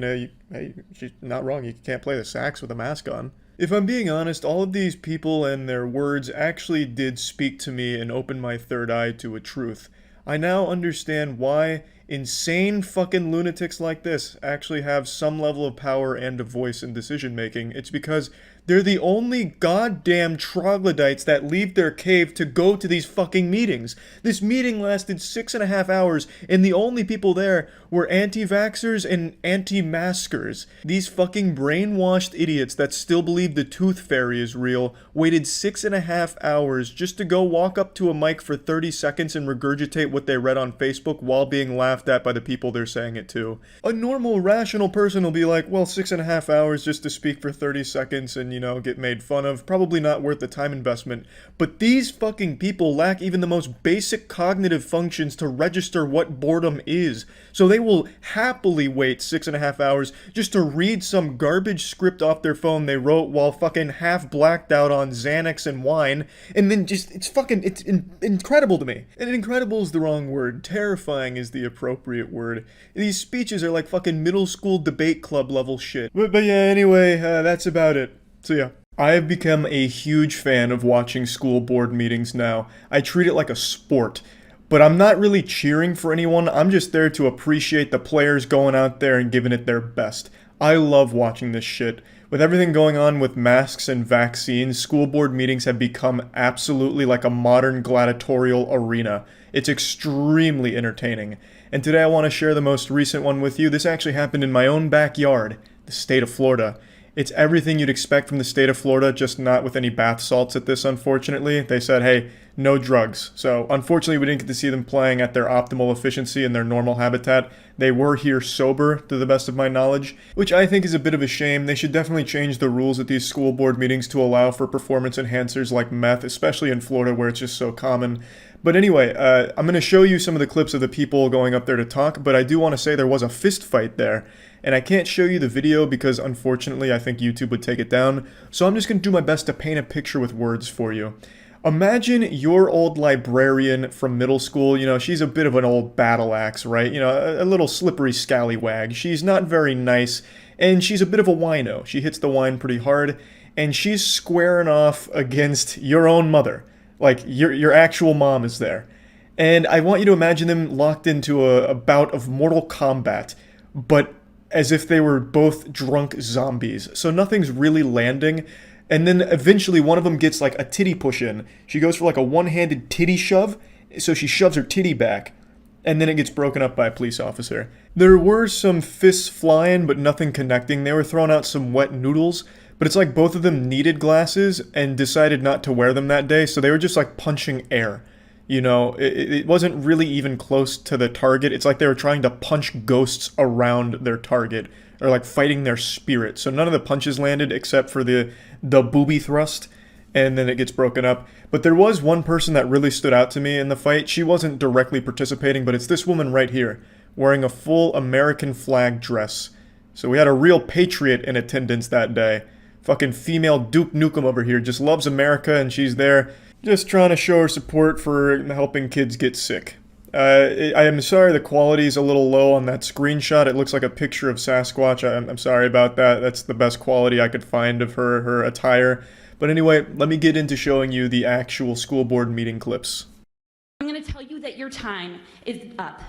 she's not wrong. You can't play the sax with a mask on. If I'm being honest, all of these people and their words actually did speak to me and open my third eye to a truth. I now understand why insane fucking lunatics like this actually have some level of power and a voice in decision making. It's because they're the only goddamn troglodytes that leave their cave to go to these fucking meetings. This meeting lasted 6.5 hours, and the only people there were anti-vaxxers and anti-maskers. These fucking brainwashed idiots that still believe the tooth fairy is real waited 6.5 hours just to go walk up to a mic for 30 seconds and regurgitate what they read on Facebook while being laughed at by the people they're saying it to. A normal, rational person will be like, well, 6.5 hours just to speak for 30 seconds and, get made fun of. Probably not worth the time investment. But these fucking people lack even the most basic cognitive functions to register what boredom is. So they will happily wait 6.5 hours just to read some garbage script off their phone they wrote while fucking half blacked out on Xanax and wine. And then it's incredible to me. And incredible is the wrong word. Terrifying is the appropriate word. These speeches are like fucking middle school debate club level shit. But yeah, anyway, that's about it. So yeah. I have become a huge fan of watching school board meetings now. I treat it like a sport. But I'm not really cheering for anyone, I'm just there to appreciate the players going out there and giving it their best. I love watching this shit. With everything going on with masks and vaccines, school board meetings have become absolutely like a modern gladiatorial arena. It's extremely entertaining. And today I want to share the most recent one with you. This actually happened in my own backyard, the state of Florida. It's everything you'd expect from the state of Florida, just not with any bath salts at this, unfortunately. They said, hey, no drugs. So, unfortunately, we didn't get to see them playing at their optimal efficiency in their normal habitat. They were here sober, to the best of my knowledge, which I think is a bit of a shame. They should definitely change the rules at these school board meetings to allow for performance enhancers like meth, especially in Florida where it's just so common. But anyway, I'm going to show you some of the clips of the people going up there to talk, but I do want to say there was a fist fight there. And I can't show you the video because, unfortunately, I think YouTube would take it down. So I'm just going to do my best to paint a picture with words for you. Imagine your old librarian from middle school. She's a bit of an old battle axe, right? A little slippery scallywag. She's not very nice, and she's a bit of a wino. She hits the wine pretty hard, and she's squaring off against your own mother. Like, your actual mom is there. And I want you to imagine them locked into a bout of Mortal Kombat, but as if they were both drunk zombies. So nothing's really landing. And then eventually one of them gets like a titty push in. She goes for like a one-handed titty shove. So she shoves her titty back. And then it gets broken up by a police officer. There were some fists flying, but nothing connecting. They were throwing out some wet noodles. But it's like both of them needed glasses and decided not to wear them that day, so they were just like punching air. You know, it wasn't really even close to the target. It's like they were trying to punch ghosts around their target, or like fighting their spirit. So none of the punches landed except for the booby thrust, and then it gets broken up. But there was one person that really stood out to me in the fight. She wasn't directly participating, but it's this woman right here, wearing a full American flag dress. So we had a real patriot in attendance that day. Fucking female Duke Nukem over here just loves America, and she's there just trying to show her support for helping kids get sick. I am sorry the quality's a little low on that screenshot. It looks like a picture of Sasquatch. I'm sorry about that. That's the best quality I could find of her attire. But anyway, let me get into showing you the actual school board meeting clips. I'm going to tell you that your time is up.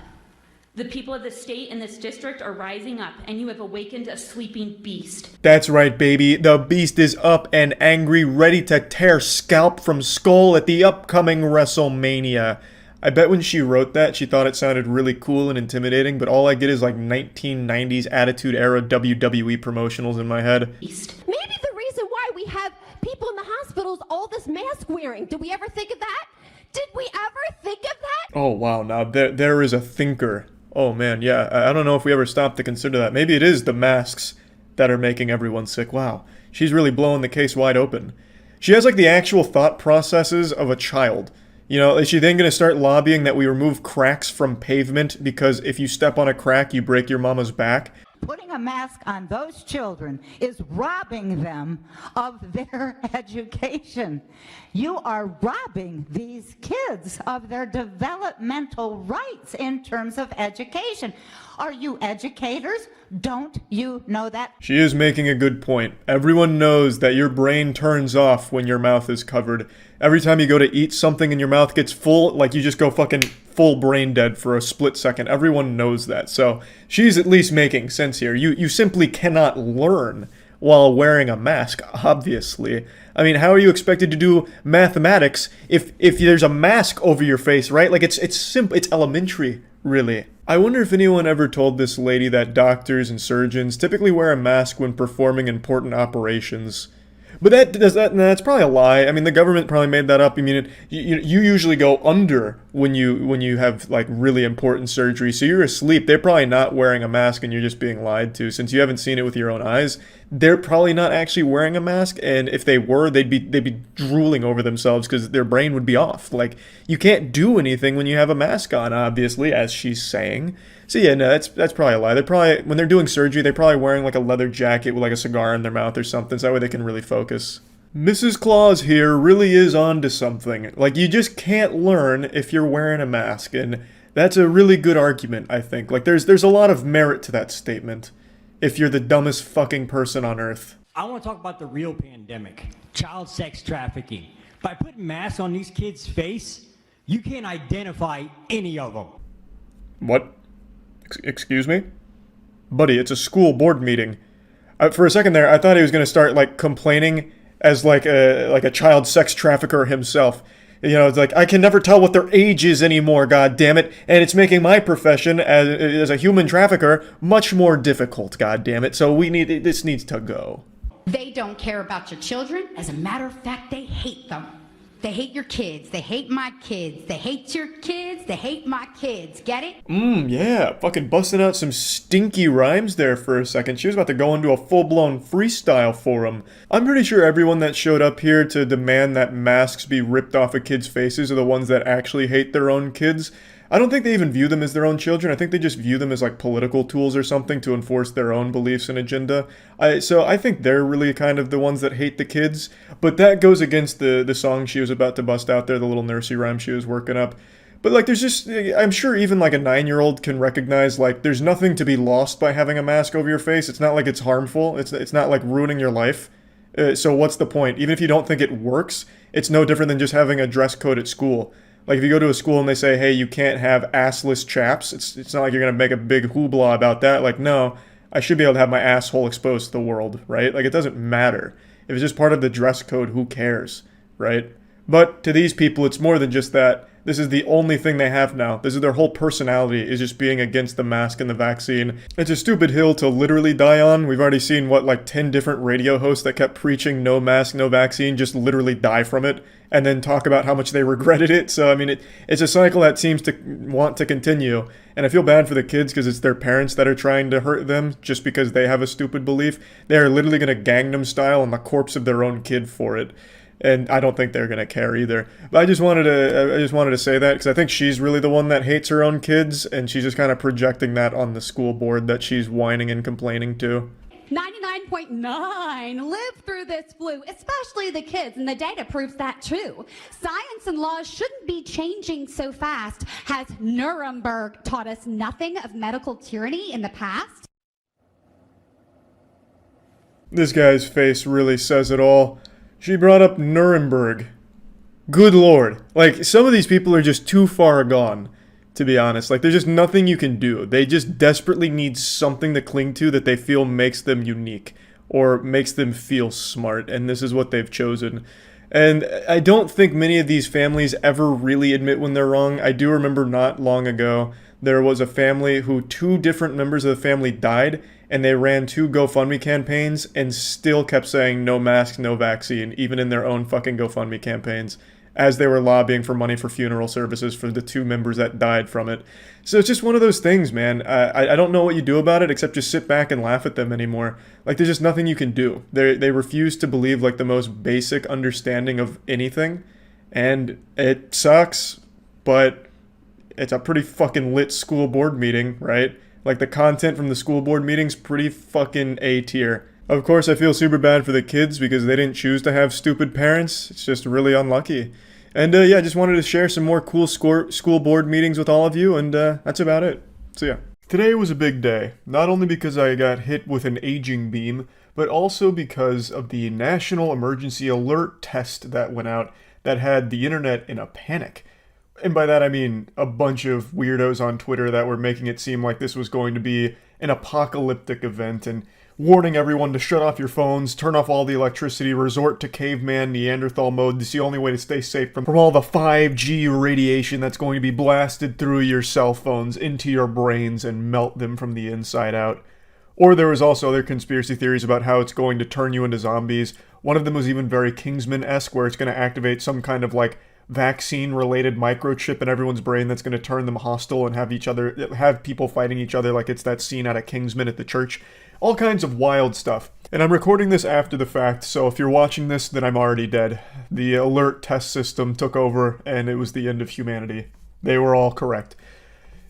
The people of the state and this district are rising up, and you have awakened a sleeping beast. That's right, baby. The beast is up and angry, ready to tear scalp from skull at the upcoming WrestleMania. I bet when she wrote that, she thought it sounded really cool and intimidating, but all I get is like 1990s Attitude Era WWE promotionals in my head. Maybe the reason why we have people in the hospitals all this mask wearing. Did we ever think of that? Did we ever think of that? Oh wow, now there is a thinker. Oh man, yeah, I don't know if we ever stopped to consider that. Maybe it is the masks that are making everyone sick. Wow, she's really blowing the case wide open. She has like the actual thought processes of a child. You know, is she then going to start lobbying that we remove cracks from pavement because if you step on a crack, you break your mama's back? Putting a mask on those children is robbing them of their education. You are robbing these kids of their developmental rights in terms of education. Are you educators? Don't you know that? She is making a good point. Everyone knows that your brain turns off when your mouth is covered. Every time you go to eat something and your mouth gets full, like you just go fucking full brain dead for a split second. Everyone knows that. So she's at least making sense here. You simply cannot learn while wearing a mask, obviously. I mean, how are you expected to do mathematics if there's a mask over your face, right? Like it's simple, it's elementary, really. I wonder if anyone ever told this lady that doctors and surgeons typically wear a mask when performing important operations. But that's probably a lie. I mean, the government probably made that up. I mean, you usually go under when you have like really important surgery, so you're asleep. They're probably not wearing a mask, and you're just being lied to. Since you haven't seen it with your own eyes, they're probably not actually wearing a mask. And if they were, they'd be drooling over themselves because their brain would be off. Like you can't do anything when you have a mask on, obviously, as she's saying. So yeah, no, that's probably a lie. They're probably, when they're doing surgery, they're probably wearing like a leather jacket with like a cigar in their mouth or something, so that way they can really focus. Mrs. Claus here really is onto something. Like, you just can't learn if you're wearing a mask, and that's a really good argument, I think. Like, there's a lot of merit to that statement, if you're the dumbest fucking person on earth. I want to talk about the real pandemic, child sex trafficking. By putting masks on these kids' face, you can't identify any of them. What? Excuse me? Buddy, it's a school board meeting. For a second there, I thought he was going to start, like, complaining as, like a child sex trafficker himself. You know, it's like, I can never tell what their age is anymore, god damn it, and it's making my profession as a human trafficker much more difficult, god damn it, so this needs to go. They don't care about your children. As a matter of fact, they hate them. They hate your kids. They hate my kids. They hate your kids. They hate my kids. Get it? Yeah. Fucking busting out some stinky rhymes there for a second. She was about to go into a full-blown freestyle for him. I'm pretty sure everyone that showed up here to demand that masks be ripped off of kids' faces are the ones that actually hate their own kids. I don't think they even view them as their own children. I think they just view them as like political tools or something to enforce their own beliefs and agenda. So I think they're really kind of the ones that hate the kids. But that goes against the song she was about to bust out there, the little nursery rhyme she was working up. But like there's just, I'm sure even like a 9-year-old can recognize like there's nothing to be lost by having a mask over your face. It's not like it's harmful. It's not like ruining your life. So what's the point? Even if you don't think it works, it's no different than just having a dress code at school. Like, if you go to a school and they say, hey, you can't have assless chaps, it's not like you're going to make a big hoopla about that. Like, no, I should be able to have my asshole exposed to the world, right? Like, it doesn't matter. If it's just part of the dress code, who cares, right? But to these people, it's more than just that. This is the only thing they have now. This is their whole personality, is just being against the mask and the vaccine. It's a stupid hill to literally die on. We've already seen, what, like 10 different radio hosts that kept preaching no mask, no vaccine, just literally die from it, and then talk about how much they regretted it. So, I mean, it's a cycle that seems to want to continue. And I feel bad for the kids because it's their parents that are trying to hurt them just because they have a stupid belief. They are literally going to Gangnam Style on the corpse of their own kid for it. And I don't think they're gonna care either. But I just wanted to say that because I think she's really the one that hates her own kids, and she's just kind of projecting that on the school board that she's whining and complaining to. 99.9 live through this flu, especially the kids, and the data proves that too. Science and laws shouldn't be changing so fast. Has Nuremberg taught us nothing of medical tyranny in the past? This guy's face really says it all. She brought up Nuremberg. Good lord. Like, some of these people are just too far gone, to be honest. Like, there's just nothing you can do. They just desperately need something to cling to that they feel makes them unique, or makes them feel smart, and this is what they've chosen. And I don't think many of these families ever really admit when they're wrong. I do remember not long ago, there was a family who 2 different members of the family died, and they ran 2 GoFundMe campaigns and still kept saying no mask, no vaccine, even in their own fucking GoFundMe campaigns, as they were lobbying for money for funeral services for the 2 members that died from it. So it's just one of those things, man. I don't know what you do about it except just sit back and laugh at them anymore. Like, there's just nothing you can do. They refuse to believe, like, the most basic understanding of anything, and it sucks, but it's a pretty fucking lit school board meeting, right? Like, the content from the school board meeting's pretty fucking A tier. Of course, I feel super bad for the kids because they didn't choose to have stupid parents. It's just really unlucky. And yeah, I just wanted to share some more cool school board meetings with all of you, and that's about it. So yeah. Today was a big day, not only because I got hit with an aging beam, but also because of the National Emergency Alert test that went out that had the internet in a panic. And by that I mean a bunch of weirdos on Twitter that were making it seem like this was going to be an apocalyptic event and warning everyone to shut off your phones, turn off all the electricity, resort to caveman Neanderthal mode. It's the only way to stay safe from all the 5G radiation that's going to be blasted through your cell phones into your brains and melt them from the inside out. Or there was also other conspiracy theories about how it's going to turn you into zombies. One of them was even very Kingsman-esque, where it's going to activate some kind of like vaccine-related microchip in everyone's brain that's going to turn them hostile and have people fighting each other like it's that scene out of Kingsman at the church. All kinds of wild stuff. And I'm recording this after the fact, so if you're watching this, then I'm already dead. The alert test system took over, and it was the end of humanity. They were all correct.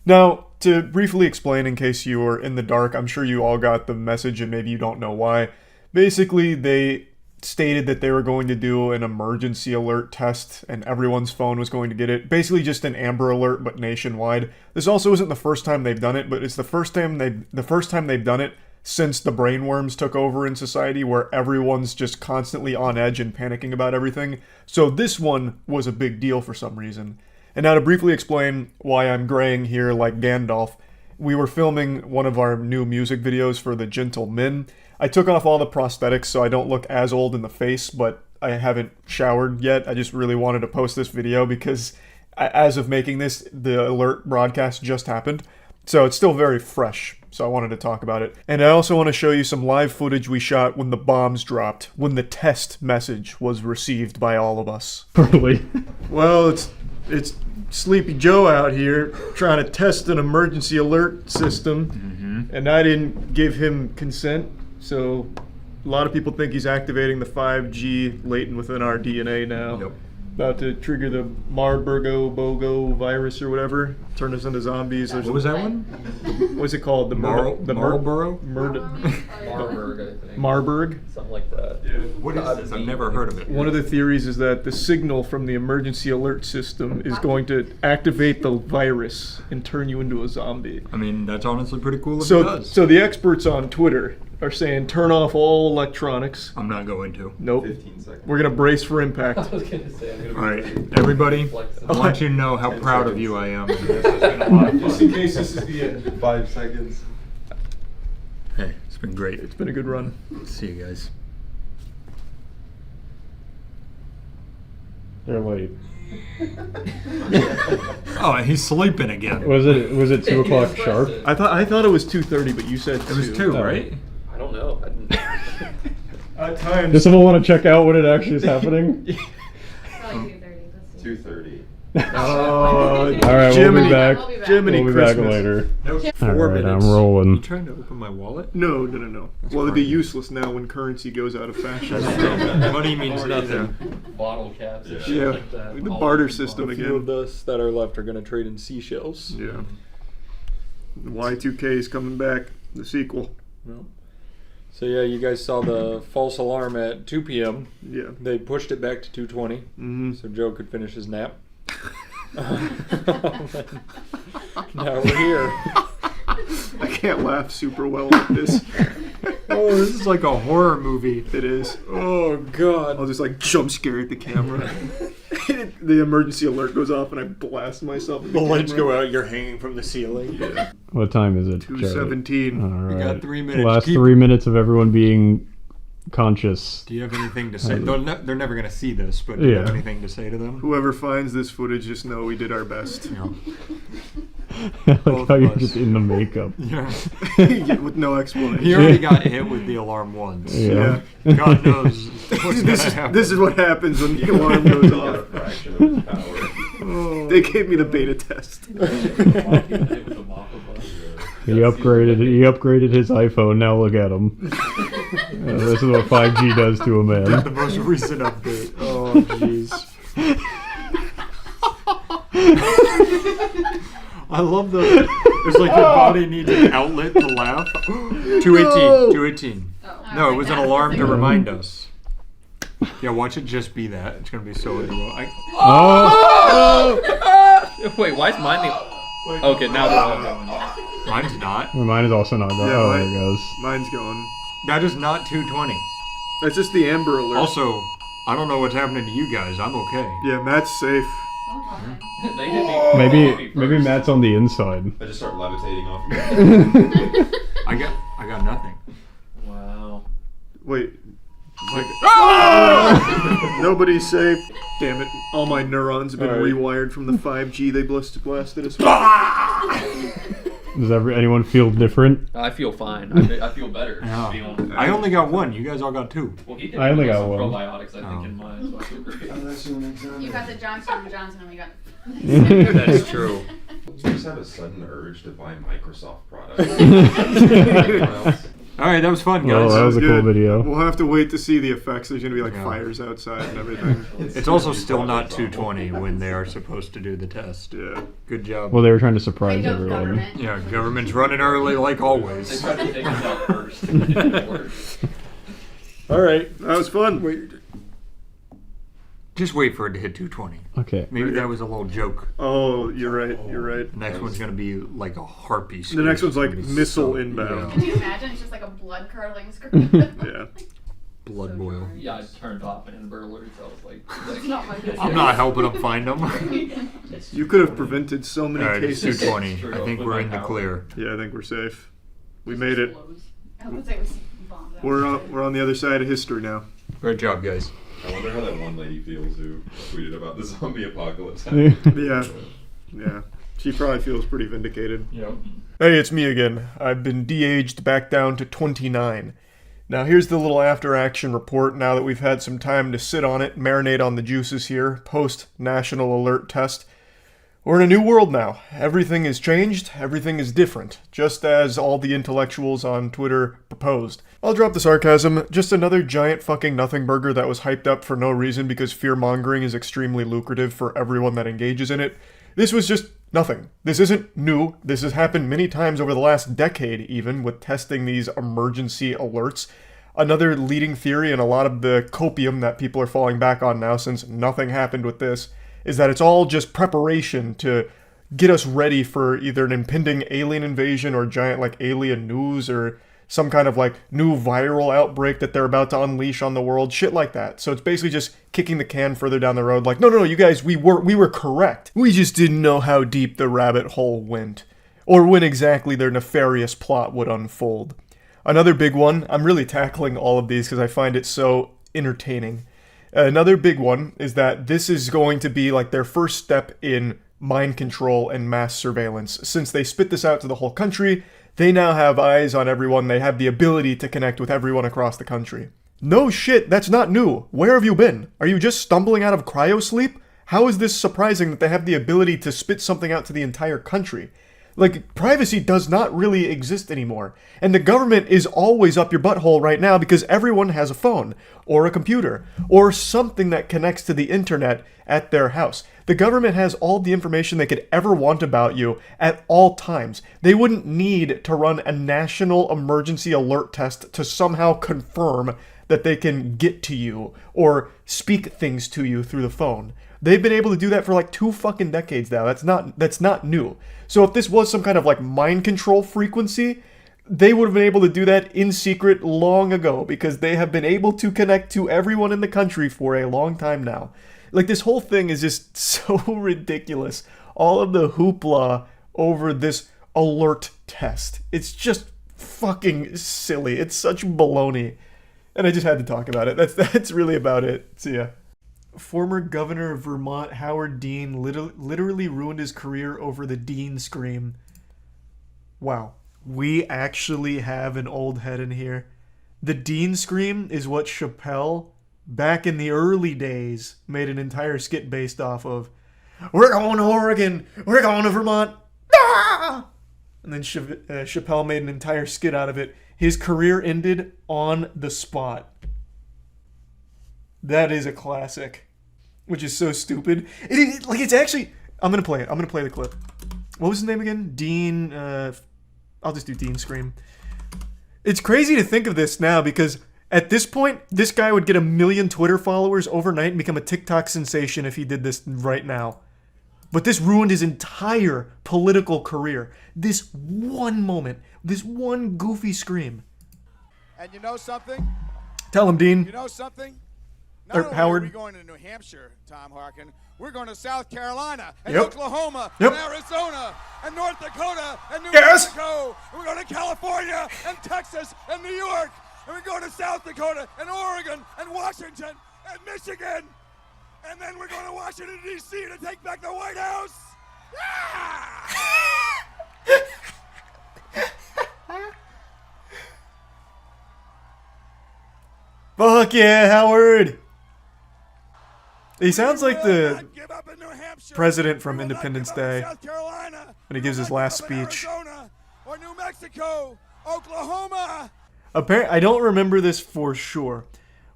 Now, to briefly explain in case you were in the dark, I'm sure you all got the message and maybe you don't know why. Basically, they stated that they were going to do an emergency alert test and everyone's phone was going to get it. Basically just an Amber Alert, but nationwide. This also isn't the first time they've done it, but it's the first time they've done it since the brainworms took over in society, where everyone's just constantly on edge and panicking about everything. So this one was a big deal for some reason. And now to briefly explain why I'm graying here like Gandalf, we were filming one of our new music videos for The Gentle Min. I took off all the prosthetics so I don't look as old in the face, but I haven't showered yet. I just really wanted to post this video because as of making this, the alert broadcast just happened. So it's still very fresh, so I wanted to talk about it. And I also want to show you some live footage we shot when the bombs dropped, when the test message was received by all of us. Probably. Well, it's Sleepy Joe out here trying to test an emergency alert system, and I didn't give him consent, so a lot of people think he's activating the 5G latent within our DNA now. Yep. About to trigger the Marburgo virus or whatever, turn us into zombies. What was that one? What's it called? The Marlboro? Marburg, I think. Marburg? Something like that. What is this? I've never heard of it. One of the theories is that the signal from the emergency alert system is going to activate the virus and turn you into a zombie. I mean, that's honestly pretty cool if it does. So the experts on Twitter are saying turn off all electronics. I'm not going to. Nope. 15 seconds. We're going to brace for impact. I was going to say, I'm going to All right, everybody, I want you to know how proud of you I am. This has been a lot of fun. Just in case this is the end. 5 seconds. Hey, it's been great. It's been a good run. See you guys. They're late. Oh, he's sleeping again. Was it 2 o'clock sharp? I thought it was 2:30, but you said It was 2, right? I don't know. I didn't. At times. Does someone want to check out what it actually is happening? 2:30. Oh, Alright, we'll be back. Jiminy We'll be back Christmas. later. That was 4 Alright, minutes. I'm rolling. You trying to open my wallet? No. Well, it'd be useless now when currency goes out of fashion. Money means nothing. Bottle caps and shit Yeah, like that. the barter system A few of again. us that are left are going to trade in seashells. Yeah. Y2K is coming back. The sequel. Well, so yeah, you guys saw the false alarm at 2 p.m. Yeah. They pushed it back to 2:20, so Joe could finish his nap. Now we're here. I can't laugh super well like this. Oh, this is like a horror movie. It is. Oh god. I'll just like jump scare at the camera. The emergency alert goes off and I blast myself. The lights go out, you're hanging from the ceiling. Yeah. What time is it? 2:17. Alright. We got 3 minutes. Last 3 minutes of everyone being conscious. Do you have anything to say? They're never going to see this, but do you have anything to say to them? Whoever finds this footage, just know we did our best. Like how you're just in the makeup. Yeah. With no explanation. He already got hit with the alarm once. Yeah. God knows what's going to happen. This is what happens when the alarm goes off. They gave me the beta test. He upgraded his iPhone. Now look at him. This is what 5G does to a man. The most recent update. Oh, jeez. I love the. It's like your body needs an outlet to laugh. 218. 218. No, it was an alarm to remind us. Yeah, watch it just be that. It's gonna be so literal. Wait, why is mine the? Okay, now they're all going. Mine's not. Well, mine is also not going. Yeah, Oh, there it goes. Mine's going. That is not 220. That's just the Amber Alert. Also, I don't know what's happening to you guys. I'm okay. Yeah, Matt's safe. They hit me. Maybe Matt's on the inside. I just start levitating off you. I got nothing. Wow. Wait. Nobody's safe. Damn it. All my neurons have been rewired from the 5G they blasted us with. Does anyone feel different? I feel fine. I feel better. Yeah. I only got 1. You guys all got 2. Well, he did I only got some 1. probiotics, I think, in mine, so I feel great. You got the Johnson & Johnson and we got... That's true. You just have a sudden urge to buy Microsoft products. Alright, that was fun, guys. Oh, that was a cool video. We'll have to wait to see the effects. There's going to be like fires outside and everything. It's also still not 220 when they are supposed to do the test. Yeah. Good job. Well, they were trying to surprise everyone. Yeah, government's running early like They always. tried to take us out first. It didn't work. Alright, that was fun. Just wait for it to hit 220. Okay. Maybe that was a little joke. Oh, you're right. You're right. The next one's going to be like a harpy The next one's like It's gonna be missile so- inbound. Can you imagine? It's just like a blood curdling scream. Yeah. Blood boil. Yeah, I turned off Amber Alerts. I was like It's not my business. I'm not helping them find them. You could have prevented so many Alright, it's cases. 220. I think we're in the clear. Yeah, I think we're safe. We made it. I would say it was bombed out. We're on the other side of history now. Great job, guys. I wonder how that one lady feels who tweeted about the zombie apocalypse. Yeah. She probably feels pretty vindicated. Yep. Hey, it's me again. I've been de-aged back down to 29. Now here's the little after-action report now that we've had some time to sit on it, marinate on the juices here, post-national alert test. We're in a new world now. Everything is changed, everything is different, just as all the intellectuals on Twitter proposed. I'll drop the sarcasm, just another giant fucking nothing burger that was hyped up for no reason because fear-mongering is extremely lucrative for everyone that engages in it. This was just nothing. This isn't new. This has happened many times over the last decade even, with testing these emergency alerts. Another leading theory and a lot of the copium that people are falling back on now since nothing happened with this is that it's all just preparation to get us ready for either an impending alien invasion or giant like alien news or some kind of like new viral outbreak that they're about to unleash on the world, shit like that. So it's basically just kicking the can further down the road like, no, you guys, we were correct. We just didn't know how deep the rabbit hole went or when exactly their nefarious plot would unfold. Another big one, I'm really tackling all of these because I find it so entertaining. Another big one is that this is going to be like their first step in mind control and mass surveillance. Since they spit this out to the whole country, they now have eyes on everyone. They have the ability to connect with everyone across the country. No shit, that's not new. Where have you been? Are you just stumbling out of cryosleep? How is this surprising that they have the ability to spit something out to the entire country? Like, privacy does not really exist anymore. And the government is always up your butthole right now because everyone has a phone, or a computer, or something that connects to the internet at their house. The government has all the information they could ever want about you at all times. They wouldn't need to run a national emergency alert test to somehow confirm that they can get to you or speak things to you through the phone. They've been able to do that for like 2 fucking decades now. That's not new. So if this was some kind of like mind control frequency, they would have been able to do that in secret long ago because they have been able to connect to everyone in the country for a long time now. Like, this whole thing is just so ridiculous. All of the hoopla over this alert test. It's just fucking silly. It's such baloney. And I just had to talk about it. That's really about it. See ya. Former governor of Vermont, Howard Dean, literally ruined his career over the Dean scream. Wow. We actually have an old head in here. The Dean scream is what Chappelle, back in the early days, made an entire skit based off of. We're going to Oregon! We're going to Vermont! Ah! And then Chappelle made an entire skit out of it. His career ended on the spot. That is a classic, which is so stupid. It's actually... I'm going to play it. I'm going to play the clip. What was his name again? Dean... I'll just do Dean Scream. It's crazy to think of this now because at this point, this guy would get 1 million Twitter followers overnight and become a TikTok sensation if he did this right now. But this ruined his entire political career. This one moment. This one goofy scream. And you know something? Tell him, Dean. You know something? Or Not only Howard. are we going to New Hampshire, Tom Harkin, we're going to South Carolina and Yep. Oklahoma Yep. and Arizona and North Dakota and New Yes. Mexico. And we're going to California and Texas and New York. And we're going to South Dakota and Oregon and Washington and Michigan. And then we're going to Washington, D.C. to take back the White House. Fuck yeah, Howard! He sounds like the president from Independence Day when he gives his last speech. Or New Mexico, Oklahoma. I don't remember this for sure,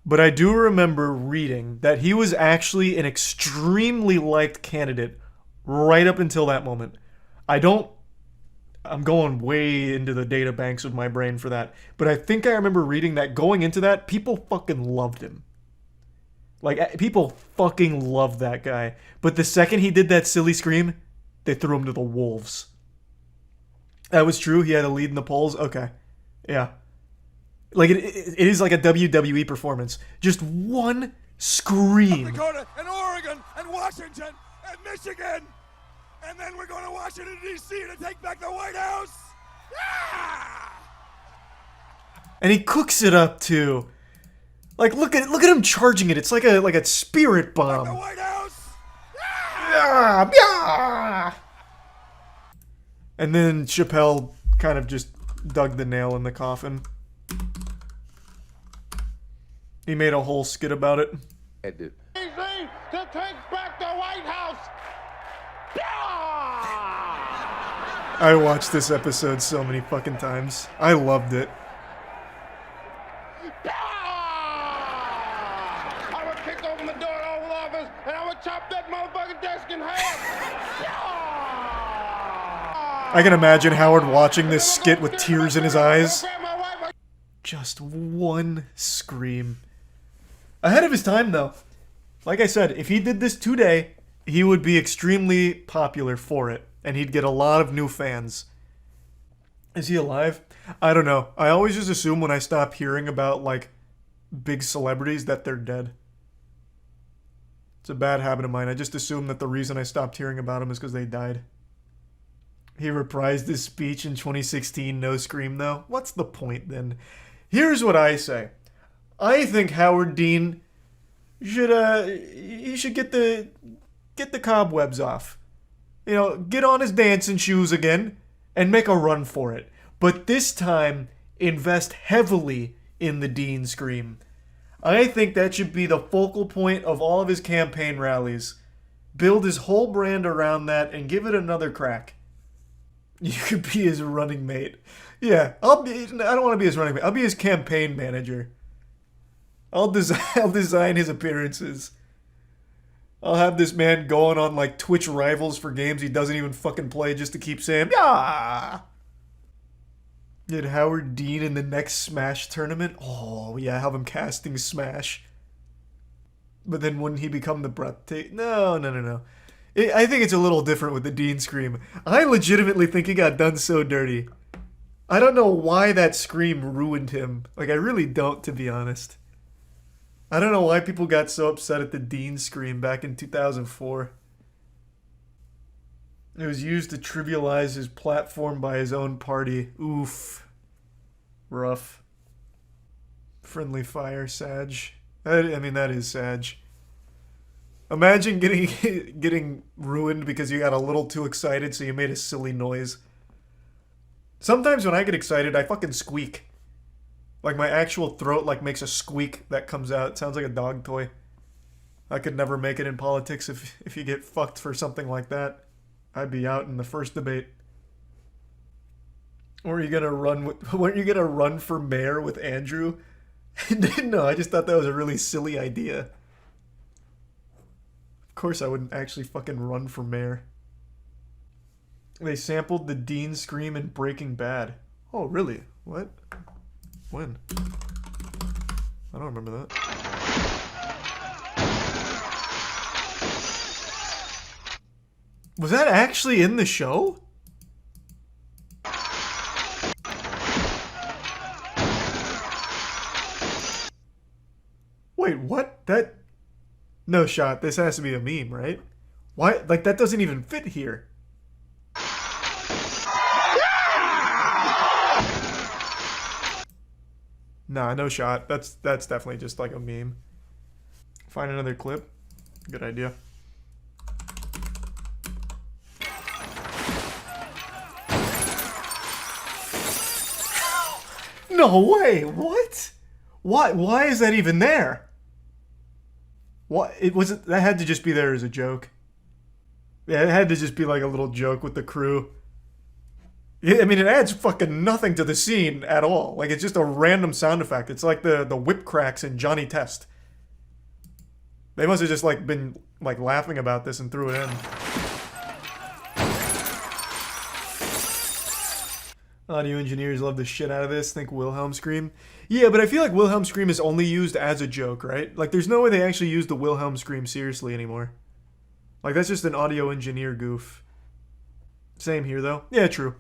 but I do remember reading that he was actually an extremely liked candidate right up until that moment. I'm going way into the data banks of my brain for that, but I think I remember reading that going into that, people fucking loved him. Like, people fucking loved that guy. But the second he did that silly scream, they threw him to the wolves. That was true? He had a lead in the polls? Okay. Yeah. Like, it is like a WWE performance. Just one scream. South Dakota and Oregon and Washington and Michigan. And then we're going to Washington, D.C. to take back the White House. And he cooks it up, too. Like, look at him charging it. It's like a spirit bomb. The White House. And then Chappelle kind of just dug the nail in the coffin. He made a whole skit about it. To take back the White House. I watched this episode so many fucking times. I loved it. I would kick open the door to the Oval Office and I would chop that motherfucking desk in half. I can imagine Howard watching this skit with tears in his eyes. Just one scream. Ahead of his time, though. Like I said, if he did this today, he would be extremely popular for it, and he'd get a lot of new fans. Is he alive? I don't know. I always just assume when I stop hearing about, like, big celebrities that they're dead. It's a bad habit of mine. I just assume that the reason I stopped hearing about them is because they died. He reprised his speech in 2016, no scream, though. What's the point, then? Here's what I say. I think Howard Dean he should get the cobwebs off. You know, get on his dancing shoes again and make a run for it. But this time, invest heavily in the Dean Scream. I think that should be the focal point of all of his campaign rallies. Build his whole brand around that and give it another crack. You could be his running mate. Yeah, I don't want to be his running mate. I'll be his campaign manager. I'll design his appearances. I'll have this man going on like Twitch rivals for games he doesn't even fucking play just to keep saying, yeah. Get Howard Dean in the next Smash tournament? Oh, yeah, have him casting Smash. But then wouldn't he become the breathtaking? No. I think it's a little different with the Dean Scream. I legitimately think he got done so dirty. I don't know why that scream ruined him. Like, I really don't, to be honest. I don't know why people got so upset at the Dean Scream back in 2004. It was used to trivialize his platform by his own party. Oof. Rough. Friendly fire, Sag. I mean, that is Sag. Imagine getting ruined because you got a little too excited, so you made a silly noise. Sometimes when I get excited, I fucking squeak. Like, my actual throat, like, makes a squeak that comes out. It sounds like a dog toy. I could never make it in politics if you get fucked for something like that. I'd be out in the first debate. Weren't you gonna run for mayor with Andrew? No, I just thought that was a really silly idea. Of course I wouldn't actually fucking run for mayor. They sampled the Dean Scream in Breaking Bad. Oh, really? What? When? I don't remember that. Was that actually in the show? Wait, what? That... No shot. This has to be a meme, right? Why? Like, that doesn't even fit here. Nah, no shot. That's definitely just like a meme. Find another clip. Good idea. No way! What? Why is that even there? What? That had to just be there as a joke. Yeah, it had to just be like a little joke with the crew. Yeah, I mean, it adds fucking nothing to the scene at all. Like, it's just a random sound effect. It's like the whip cracks in Johnny Test. They must have just, like, been, like, laughing about this and threw it in. Audio engineers love the shit out of this. Think Wilhelm Scream. Yeah, but I feel like Wilhelm Scream is only used as a joke, right? Like, there's no way they actually use the Wilhelm Scream seriously anymore. Like, that's just an audio engineer goof. Same here, though. Yeah, true.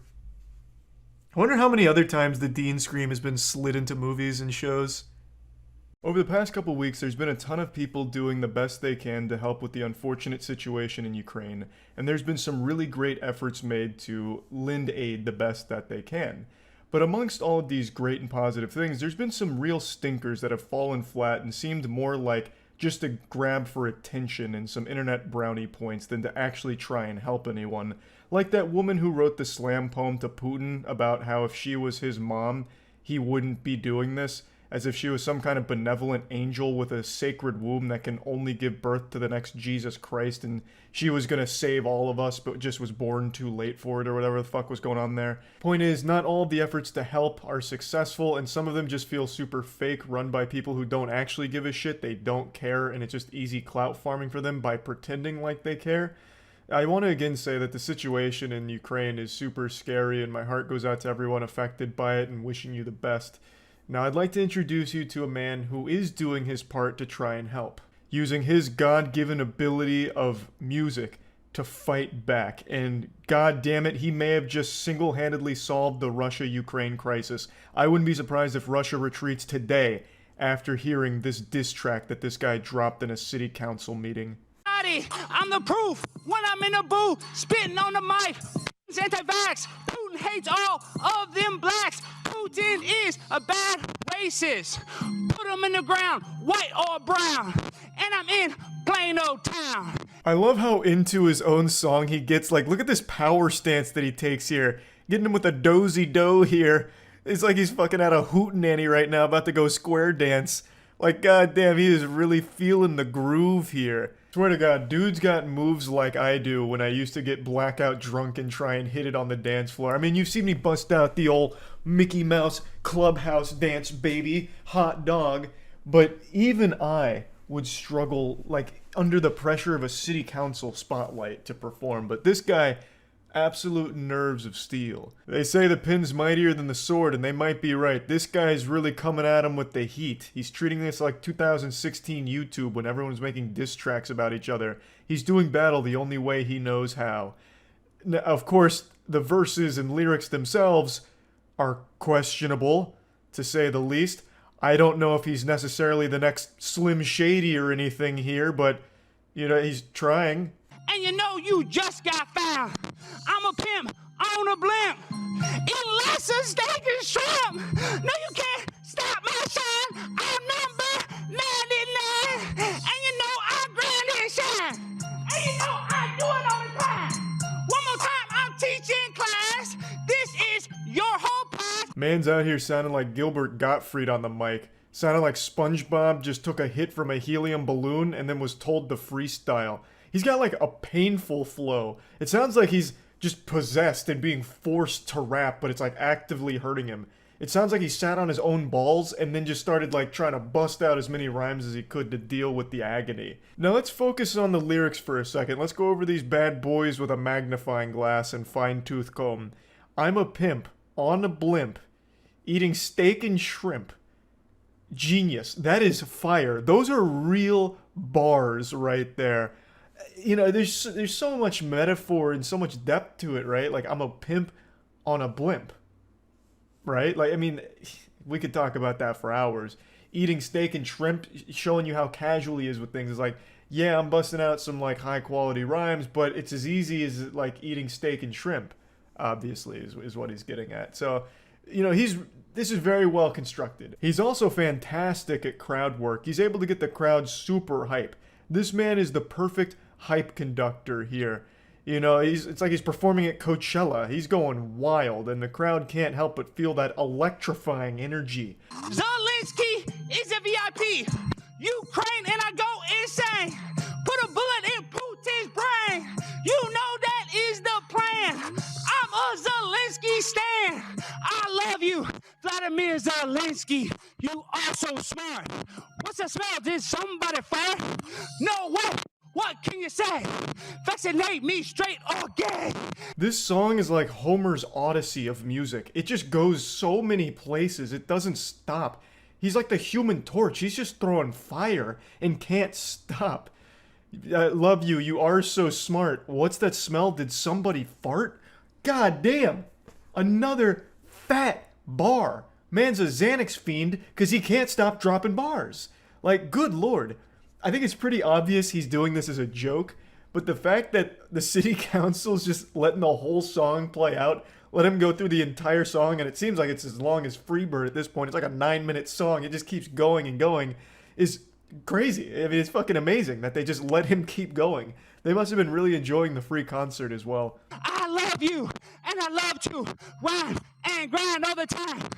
I wonder how many other times the Dean Scream has been slid into movies and shows. Over the past couple weeks, there's been a ton of people doing the best they can to help with the unfortunate situation in Ukraine, and there's been some really great efforts made to lend aid the best that they can. But amongst all of these great and positive things, there's been some real stinkers that have fallen flat and seemed more like just a grab for attention and some internet brownie points than to actually try and help anyone. Like that woman who wrote the slam poem to Putin about how if she was his mom, he wouldn't be doing this, as if she was some kind of benevolent angel with a sacred womb that can only give birth to the next Jesus Christ, and she was gonna save all of us, but just was born too late for it, or whatever the fuck was going on there. Point is, not all of the efforts to help are successful, and some of them just feel super fake, run by people who don't actually give a shit, they don't care, and it's just easy clout farming for them by pretending like they care. I want to again say that the situation in Ukraine is super scary, and my heart goes out to everyone affected by it and wishing you the best. Now, I'd like to introduce you to a man who is doing his part to try and help, using his God-given ability of music to fight back, and god damn it, he may have just single-handedly solved the Russia-Ukraine crisis. I wouldn't be surprised if Russia retreats today after hearing this diss track that this guy dropped in a city council meeting. I'm the proof when I'm in the booth, spitting on the mic. Anti-vax, Putin hates all of them blacks. Putin is a bad racist. Put him in the ground, white or brown. And I'm in plain old town. I love how into his own song he gets. Like, look at this power stance that he takes here. Getting him with a dozy-do here. It's like he's fucking at a hootenanny right now, about to go square dance. Like, goddamn, he is really feeling the groove here. Swear to God, dude's got moves like I do when I used to get blackout drunk and try and hit it on the dance floor. I mean, you've seen me bust out the old Mickey Mouse clubhouse dance, baby, hot dog. But even I would struggle, like, under the pressure of a city council spotlight to perform. But this guy, absolute nerves of steel. They say the pin's mightier than the sword, and they might be right. This guy's really coming at him with the heat. He's treating this like 2016 YouTube when everyone's making diss tracks about each other. He's doing battle the only way he knows how. Now, of course, the verses and lyrics themselves are questionable, to say the least. I don't know if he's necessarily the next Slim Shady or anything here, but, you know, he's trying. And you know you just got found. I'm a pimp on a blimp. Eating lots of steak and shrimp. No, you can't stop my shine. I'm number 99. And you know I grind and shine. And you know I do it on the grind. One more time, I'm teaching class. This is your whole past. Man's out here sounding like Gilbert Gottfried on the mic. Sounding like SpongeBob just took a hit from a helium balloon and then was told to freestyle. He's got like a painful flow. It sounds like he's just possessed and being forced to rap, but it's like actively hurting him. It sounds like he sat on his own balls and then just started like trying to bust out as many rhymes as he could to deal with the agony. Now let's focus on the lyrics for a second. Let's go over these bad boys with a magnifying glass and fine-tooth comb. I'm a pimp on a blimp, eating steak and shrimp. Genius. That is fire. Those are real bars right there. You know, there's so much metaphor and so much depth to it, right? Like, I'm a pimp on a blimp, right? Like, I mean, we could talk about that for hours. Eating steak and shrimp, showing you how casual he is with things. It's like, yeah, I'm busting out some, like, high-quality rhymes, but it's as easy as, like, eating steak and shrimp, obviously, is what he's getting at. So, you know, this is very well constructed. He's also fantastic at crowd work. He's able to get the crowd super hype. This man is the perfect hype conductor here. You know, it's like he's performing at Coachella. He's going wild, and the crowd can't help but feel that electrifying energy. Zelensky is a VIP. Ukraine and I go insane. Put a bullet in Putin's brain. You know that is the plan. I'm a Zelensky stan. I love you, Vladimir Zelensky. You are so smart. What's the smell? Did somebody fart? No way. What can you say? Vaccinate me straight or gay. This song is like Homer's Odyssey of music. It just goes so many places. It doesn't stop. He's like the Human Torch. He's just throwing fire and can't stop. I love you. You are so smart. What's that smell? Did somebody fart? God damn. Another fat bar. Man's a Xanax fiend because he can't stop dropping bars. Like, good lord. I think it's pretty obvious he's doing this as a joke, but the fact that the city council's just letting the whole song play out, let him go through the entire song, and it seems like it's as long as Freebird at this point. It's like a 9-minute song. It just keeps going and going, is crazy. I mean, it's fucking amazing that they just let him keep going. They must have been really enjoying the free concert as well. I love you, and I love to rhyme and grind all the time.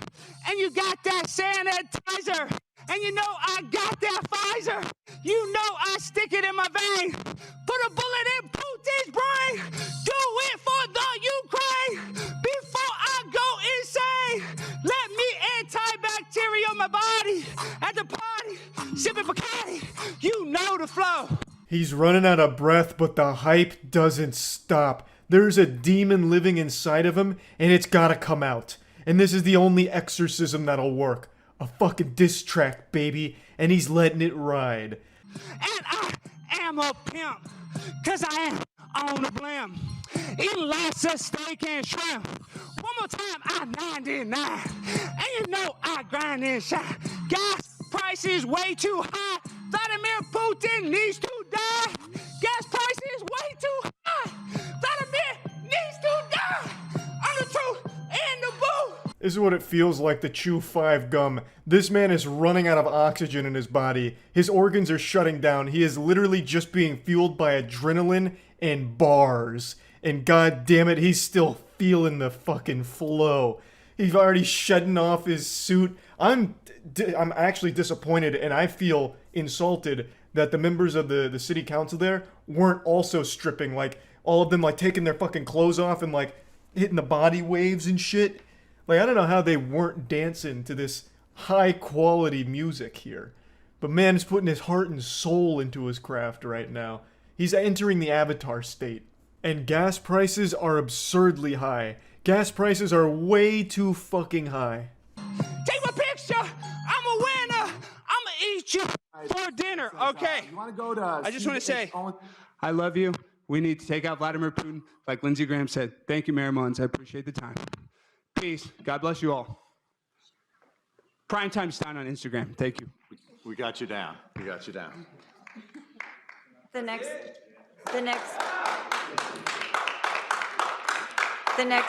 And you got that sanitizer, and you know I got that Pfizer. You know I stick it in my vein. Put a bullet in Putin's brain. Do it for the Ukraine. Before I go insane, let me antibacterial my body at the party. Sipping Bacardi, you know the flow. He's running out of breath, but the hype doesn't stop. There's a demon living inside of him, and it's gotta come out. And this is the only exorcism that'll work. A fucking diss track, baby, and he's letting it ride. And I am a pimp, cause I am on a blimp. Eating lots of steak and shrimp. One more time, I'm 99. And you know I grind and shine. Gas price is way too high. Vladimir Putin needs to die. Gas price is way too high. Vladimir needs to die. I'm the truth. This is what it feels like to chew 5 gum. This man is running out of oxygen in his body. His organs are shutting down. He is literally just being fueled by adrenaline and bars. And god damn it, he's still feeling the fucking flow. He's already shedding off his suit. I'm actually disappointed, and I feel insulted that the members of the city council there weren't also stripping, like all of them like taking their fucking clothes off and like hitting the body waves and shit. Like, I don't know how they weren't dancing to this high quality music here. But man is putting his heart and soul into his craft right now. He's entering the avatar state. And gas prices are absurdly high. Gas prices are way too fucking high. Take my picture. I'm a winner. I'ma eat you for dinner. Okay. You want to go to? I just want to say, I love you. We need to take out Vladimir Putin, like Lindsey Graham said. Thank you, Mayor Mullins. I appreciate the time. Peace. God bless you all. Prime time's down on Instagram. Thank you. We got you down. We got you down. The next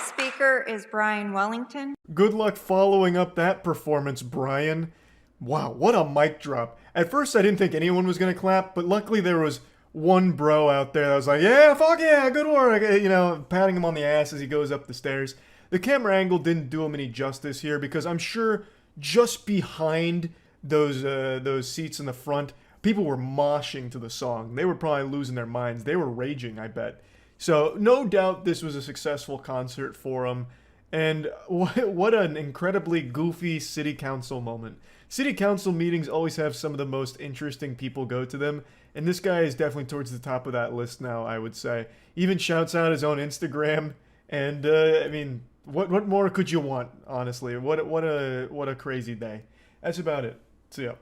speaker is Brian Wellington. Good luck following up that performance, Brian. Wow, what a mic drop. At first I didn't think anyone was going to clap, but luckily there was one bro out there that was like, yeah, fuck yeah, good work, you know, patting him on the ass as he goes up the stairs. The camera angle didn't do him any justice here because I'm sure just behind those seats in the front, people were moshing to the song. They were probably losing their minds. They were raging, I bet. So no doubt this was a successful concert for him. And what an incredibly goofy city council moment. City council meetings always have some of the most interesting people go to them. And this guy is definitely towards the top of that list now, I would say. Even shouts out his own Instagram. And, I mean, what more could you want, honestly? What a crazy day. That's about it. So, yeah.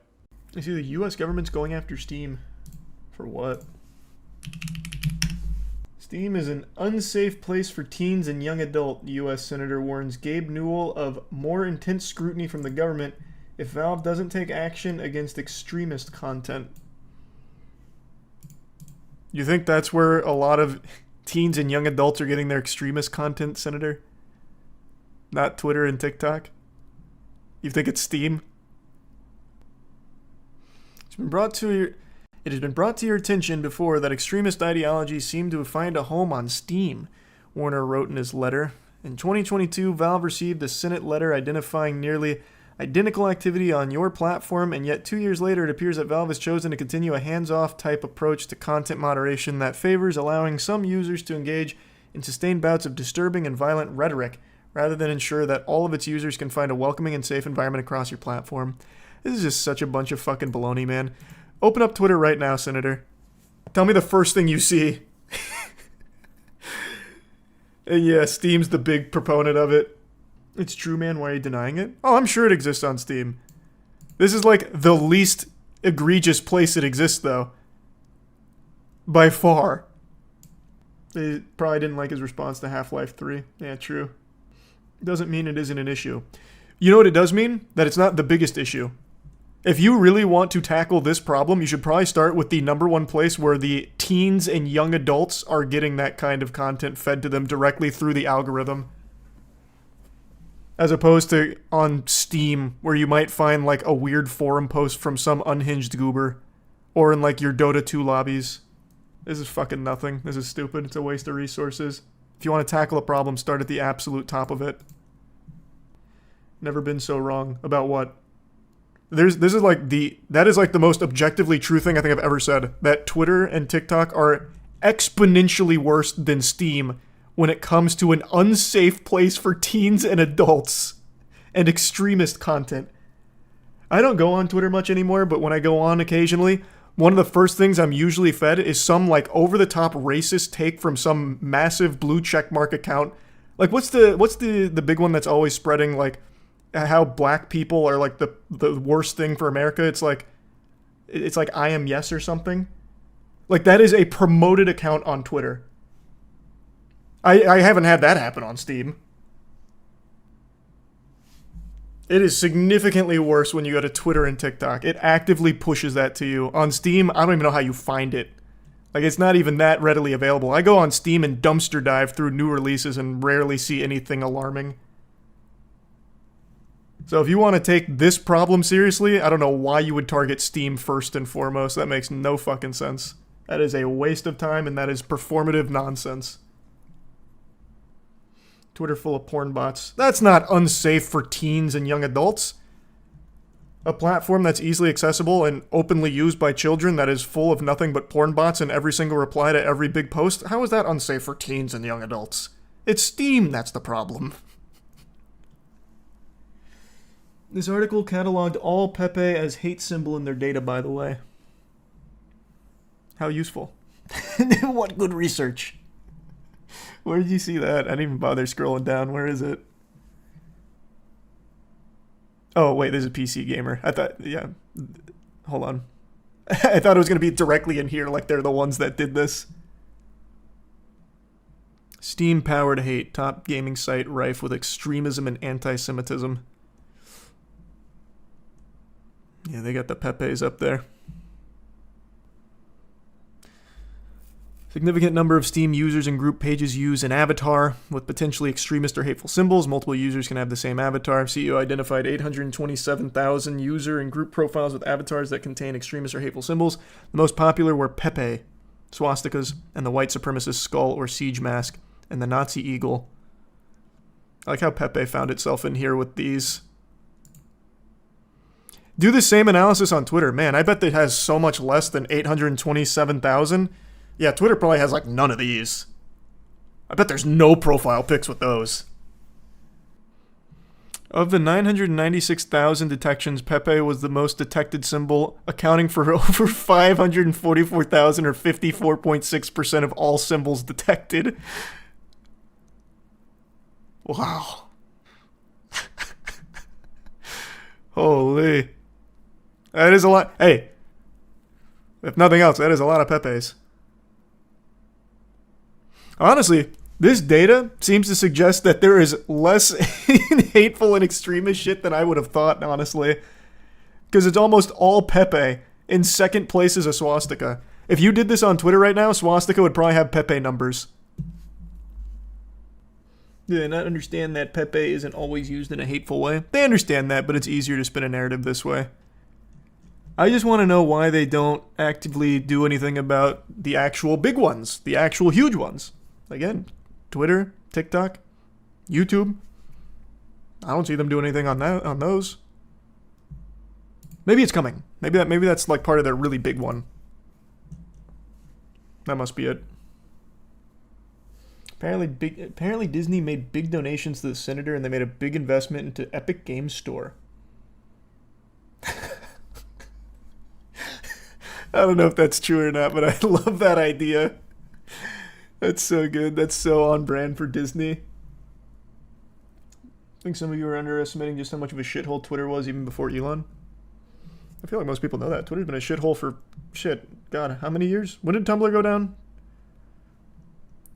You see, the U.S. government's going after Steam. For what? Steam is an unsafe place for teens and young adult, U.S. Senator warns Gabe Newell of more intense scrutiny from the government if Valve doesn't take action against extremist content. You think that's where a lot of teens and young adults are getting their extremist content, Senator? Not Twitter and TikTok? You think it's Steam? It has been brought to your attention before that extremist ideologies seem to find a home on Steam, Warner wrote in his letter. In 2022, Valve received a Senate letter identifying nearly identical activity on your platform, and yet 2 years later it appears that Valve has chosen to continue a hands-off type approach to content moderation that favors allowing some users to engage in sustained bouts of disturbing and violent rhetoric, rather than ensure that all of its users can find a welcoming and safe environment across your platform. This is just such a bunch of fucking baloney, man. Open up Twitter right now, Senator. Tell me the first thing you see. And yeah, Steam's the big proponent of it. It's true, man. Why are you denying it? Oh, I'm sure it exists on Steam. This is like the least egregious place it exists, though. By far. They probably didn't like his response to Half-Life 3. Yeah, true. Doesn't mean it isn't an issue. You know what it does mean? That it's not the biggest issue. If you really want to tackle this problem, you should probably start with the #1 place where the teens and young adults are getting that kind of content fed to them directly through the algorithm. As opposed to on Steam, where you might find like a weird forum post from some unhinged goober. Or in like your Dota 2 lobbies. This is fucking nothing. This is stupid. It's a waste of resources. If you want to tackle a problem, start at the absolute top of it. Never been so wrong. About what? That is like the most objectively true thing I think I've ever said. That Twitter and TikTok are exponentially worse than Steam when it comes to an unsafe place for teens and adults and extremist content. I don't go on Twitter much anymore, but when I go on occasionally, one of the first things I'm usually fed is some like over-the-top racist take from some massive blue checkmark account. Like what's the big one that's always spreading like how black people are like the worst thing for America? It's like I am yes or something. Like that is a promoted account on Twitter. I haven't had that happen on Steam. It is significantly worse when you go to Twitter and TikTok. It actively pushes that to you. On Steam, I don't even know how you find it. Like, it's not even that readily available. I go on Steam and dumpster dive through new releases and rarely see anything alarming. So if you want to take this problem seriously, I don't know why you would target Steam first and foremost. That makes no fucking sense. That is a waste of time, and that is performative nonsense. Twitter full of porn bots. That's not unsafe for teens and young adults. A platform that's easily accessible and openly used by children that is full of nothing but porn bots in every single reply to every big post. How is that unsafe for teens and young adults? It's Steam that's the problem. This article cataloged all Pepe as hate symbol in their data, by the way. How useful. What good research. Where did you see that? I didn't even bother scrolling down. Where is it? Oh, wait, there's a PC gamer. I thought, yeah. Hold on. I thought it was going to be directly in here, like they're the ones that did this. Steam-powered hate, top gaming site rife with extremism and anti-Semitism. Yeah, they got the Pepes up there. Significant number of Steam users and group pages use an avatar with potentially extremist or hateful symbols. Multiple users can have the same avatar. CEO identified 827,000 user and group profiles with avatars that contain extremist or hateful symbols. The most popular were Pepe, swastikas, and the white supremacist skull or siege mask, and the Nazi eagle. I like how Pepe found itself in here with these. Do the same analysis on Twitter. Man, I bet that has so much less than 827,000. Yeah, Twitter probably has like none of these. I bet there's no profile pics with those. Of the 996,000 detections, Pepe was the most detected symbol, accounting for over 544,000 or 54.6% of all symbols detected. Wow. Holy. That is a lot. Hey, if nothing else, that is a lot of Pepes. Honestly, this data seems to suggest that there is less hateful and extremist shit than I would have thought, honestly. Because it's almost all Pepe. In second place is a swastika. If you did this on Twitter right now, swastika would probably have Pepe numbers. Do they not understand that Pepe isn't always used in a hateful way? They understand that, but it's easier to spin a narrative this way. I just want to know why they don't actively do anything about the actual big ones, the actual huge ones. Again, Twitter, TikTok, YouTube. I don't see them doing anything on those. Maybe it's coming. Maybe that's like part of their really big one. That must be it. Apparently Disney made big donations to the senator and they made a big investment into Epic Games Store. I don't know if that's true or not, but I love that idea. That's so good. That's so on brand for Disney. I think some of you are underestimating just how much of a shithole Twitter was even before Elon. I feel like most people know that. Twitter's been a shithole for, God, how many years? When did Tumblr go down?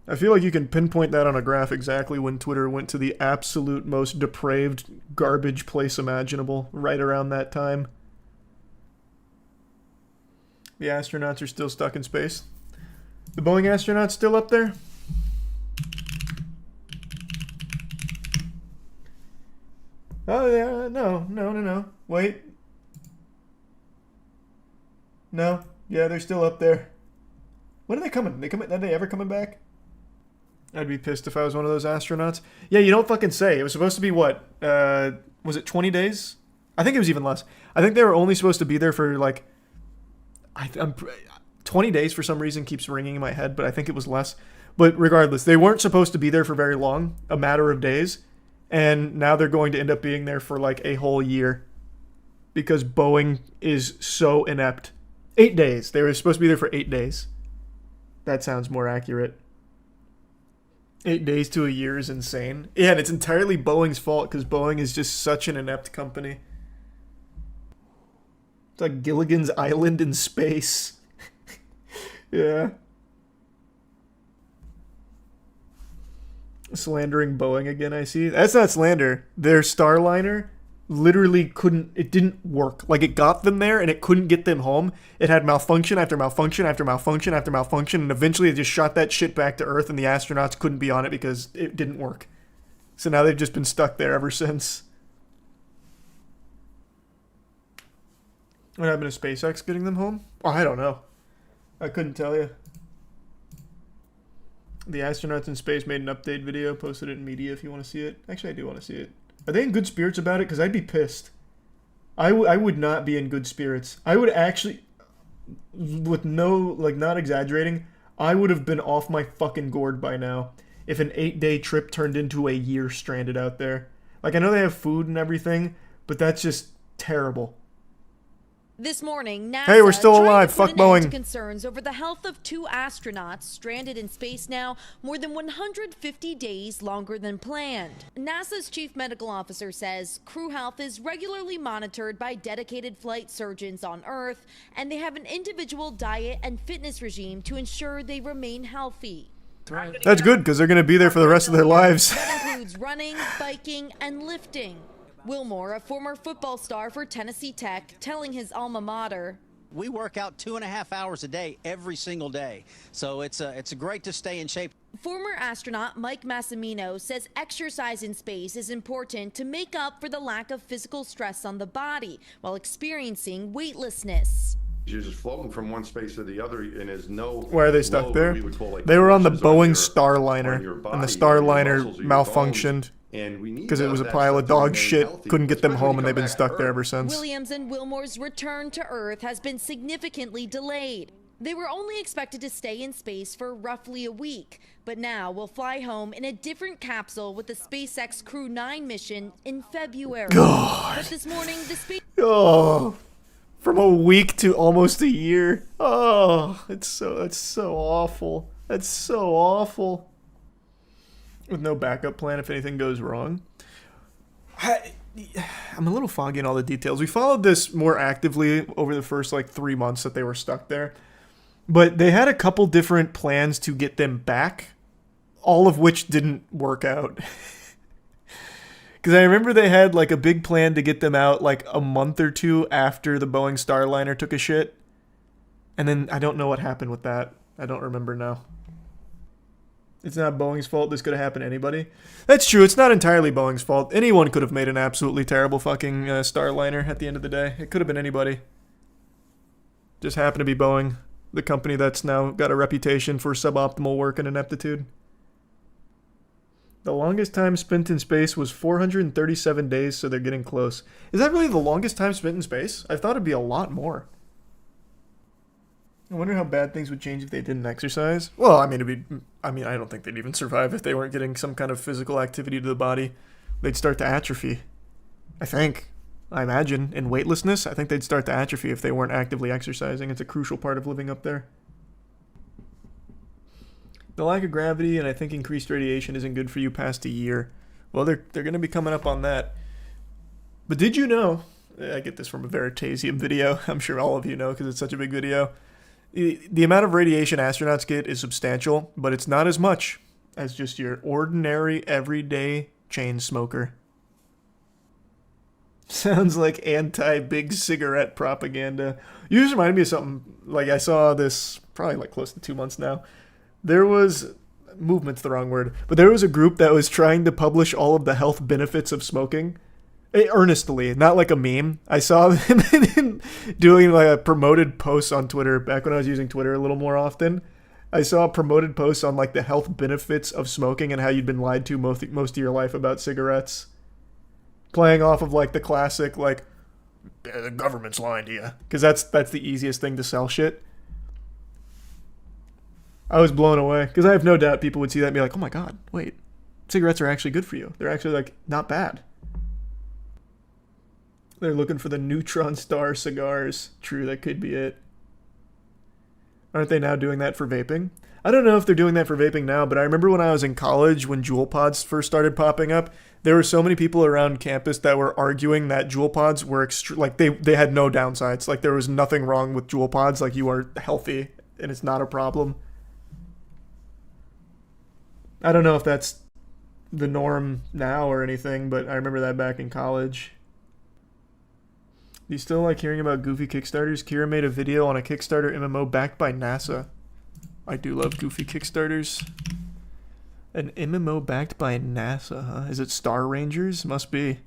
I feel like you can pinpoint that on a graph exactly when Twitter went to the absolute most depraved garbage place imaginable, right around that time. The astronauts are still stuck in space. The Boeing astronauts still up there? Oh, yeah, no. Wait. No. Yeah, they're still up there. When are they coming? Are they ever coming back? I'd be pissed if I was one of those astronauts. Yeah, you don't fucking say. It was supposed to be what? Was it 20 days? I think it was even less. I think they were only supposed to be there for like... 20 days for some reason keeps ringing in my head, but I think it was less. But regardless, they weren't supposed to be there for very long, a matter of days. And now they're going to end up being there for like a whole year. Because Boeing is so inept. 8 days. They were supposed to be there for 8 days. That sounds more accurate. 8 days to a year is insane. Yeah, and it's entirely Boeing's fault because Boeing is just such an inept company. It's like Gilligan's Island in space. Yeah. Slandering Boeing again, I see. That's not slander. Their Starliner literally it didn't work. Like, it got them there and it couldn't get them home. It had malfunction after malfunction after malfunction after malfunction, and eventually it just shot that shit back to Earth and the astronauts couldn't be on it because it didn't work. So now they've just been stuck there ever since. What happened to SpaceX getting them home? Oh, I don't know. I couldn't tell you. The astronauts in space made an update video, posted it in media if you want to see it. Actually, I do want to see it. Are they in good spirits about it? Because I'd be pissed. I would not be in good spirits. I would actually, with no, like, not exaggerating, I would have been off my fucking gourd by now if an 8-day trip turned into a year stranded out there. Like, I know they have food and everything, but that's just terrible. This morning, NASA Hey, we're still trying alive. to put Fuck an end to Boeing. concerns over the health of 2 astronauts stranded in space now more than 150 days longer than planned. NASA's chief medical officer says crew health is regularly monitored by dedicated flight surgeons on Earth, and they have an individual diet and fitness regime to ensure they remain healthy. That's good, because they're going to be there for the rest of their lives. That includes running, biking, and lifting. Wilmore, a former football star for Tennessee Tech, telling his alma mater, "We work out 2.5 hours a day every single day, so it's great to stay in shape." Former astronaut Mike Massimino says exercise in space is important to make up for the lack of physical stress on the body while experiencing weightlessness. You're just floating from one space to the other, and there's no. Why are they stuck load there? we would call, like, They were on the forces Boeing your Starliner, and the body, or your Starliner muscles or your malfunctioned because it was a pile of dog shit. Couldn't get them home, and they've been stuck there ever since. Williams and Wilmore's return to Earth has been significantly delayed. They were only expected to stay in space for roughly a week, but now will fly home in a different capsule with the SpaceX Crew 9 mission in February. God. But this morning, the space... Oh, from a week to almost a year. Oh, that's so awful. That's so awful. With no backup plan if anything goes wrong. I'm a little foggy in all the details. We followed this more actively over the first, like, 3 months that they were stuck there. But they had a couple different plans to get them back, all of which didn't work out. Because I remember they had, like, a big plan to get them out, like, a month or two after the Boeing Starliner took a shit. And then I don't know what happened with that. I don't remember now. It's not Boeing's fault. This could have happened to anybody. That's true. It's not entirely Boeing's fault. Anyone could have made an absolutely terrible fucking Starliner at the end of the day. It could have been anybody. Just happened to be Boeing, the company that's now got a reputation for suboptimal work and ineptitude. The longest time spent in space was 437 days, so they're getting close. Is that really the longest time spent in space? I thought it'd be a lot more. I wonder how bad things would change if they didn't exercise. Well, I don't think they'd even survive if they weren't getting some kind of physical activity to the body. They'd start to atrophy. I imagine. In weightlessness, I think they'd start to atrophy if they weren't actively exercising. It's a crucial part of living up there. The lack of gravity and I think increased radiation isn't good for you past a year. Well, they're going to be coming up on that. But did you know, I get this from a Veritasium video, I'm sure all of you know because it's such a big video, the amount of radiation astronauts get is substantial, but it's not as much as just your ordinary, everyday chain smoker. Sounds like anti-big cigarette propaganda. You just reminded me of something, like I saw this probably like close to 2 months now. There was, movement's the wrong word, but there was a group that was trying to publish all of the health benefits of smoking. Earnestly, not like a meme. I saw them doing like a promoted post on Twitter back when I was using Twitter a little more often. I saw promoted posts on like the health benefits of smoking and how you'd been lied to most of your life about cigarettes. Playing off of like the classic like the government's lying to you, because that's the easiest thing to sell shit. I was blown away because I have no doubt people would see that and be like, "Oh my god, wait, cigarettes are actually good for you. They're actually like not bad." They're looking for the neutron star cigars. True, that could be it. Aren't they now doing that for vaping? I don't know if they're doing that for vaping now, but I remember when I was in college, when Juul pods first started popping up, there were so many people around campus that were arguing that Juul pods were they had no downsides. Like there was nothing wrong with Juul pods. Like you are healthy and it's not a problem. I don't know if that's the norm now or anything, but I remember that back in college. Do you still like hearing about goofy Kickstarters? Kira made a video on a Kickstarter MMO backed by NASA. I do love goofy Kickstarters. An MMO backed by NASA, huh? Is it Star Rangers? Must be.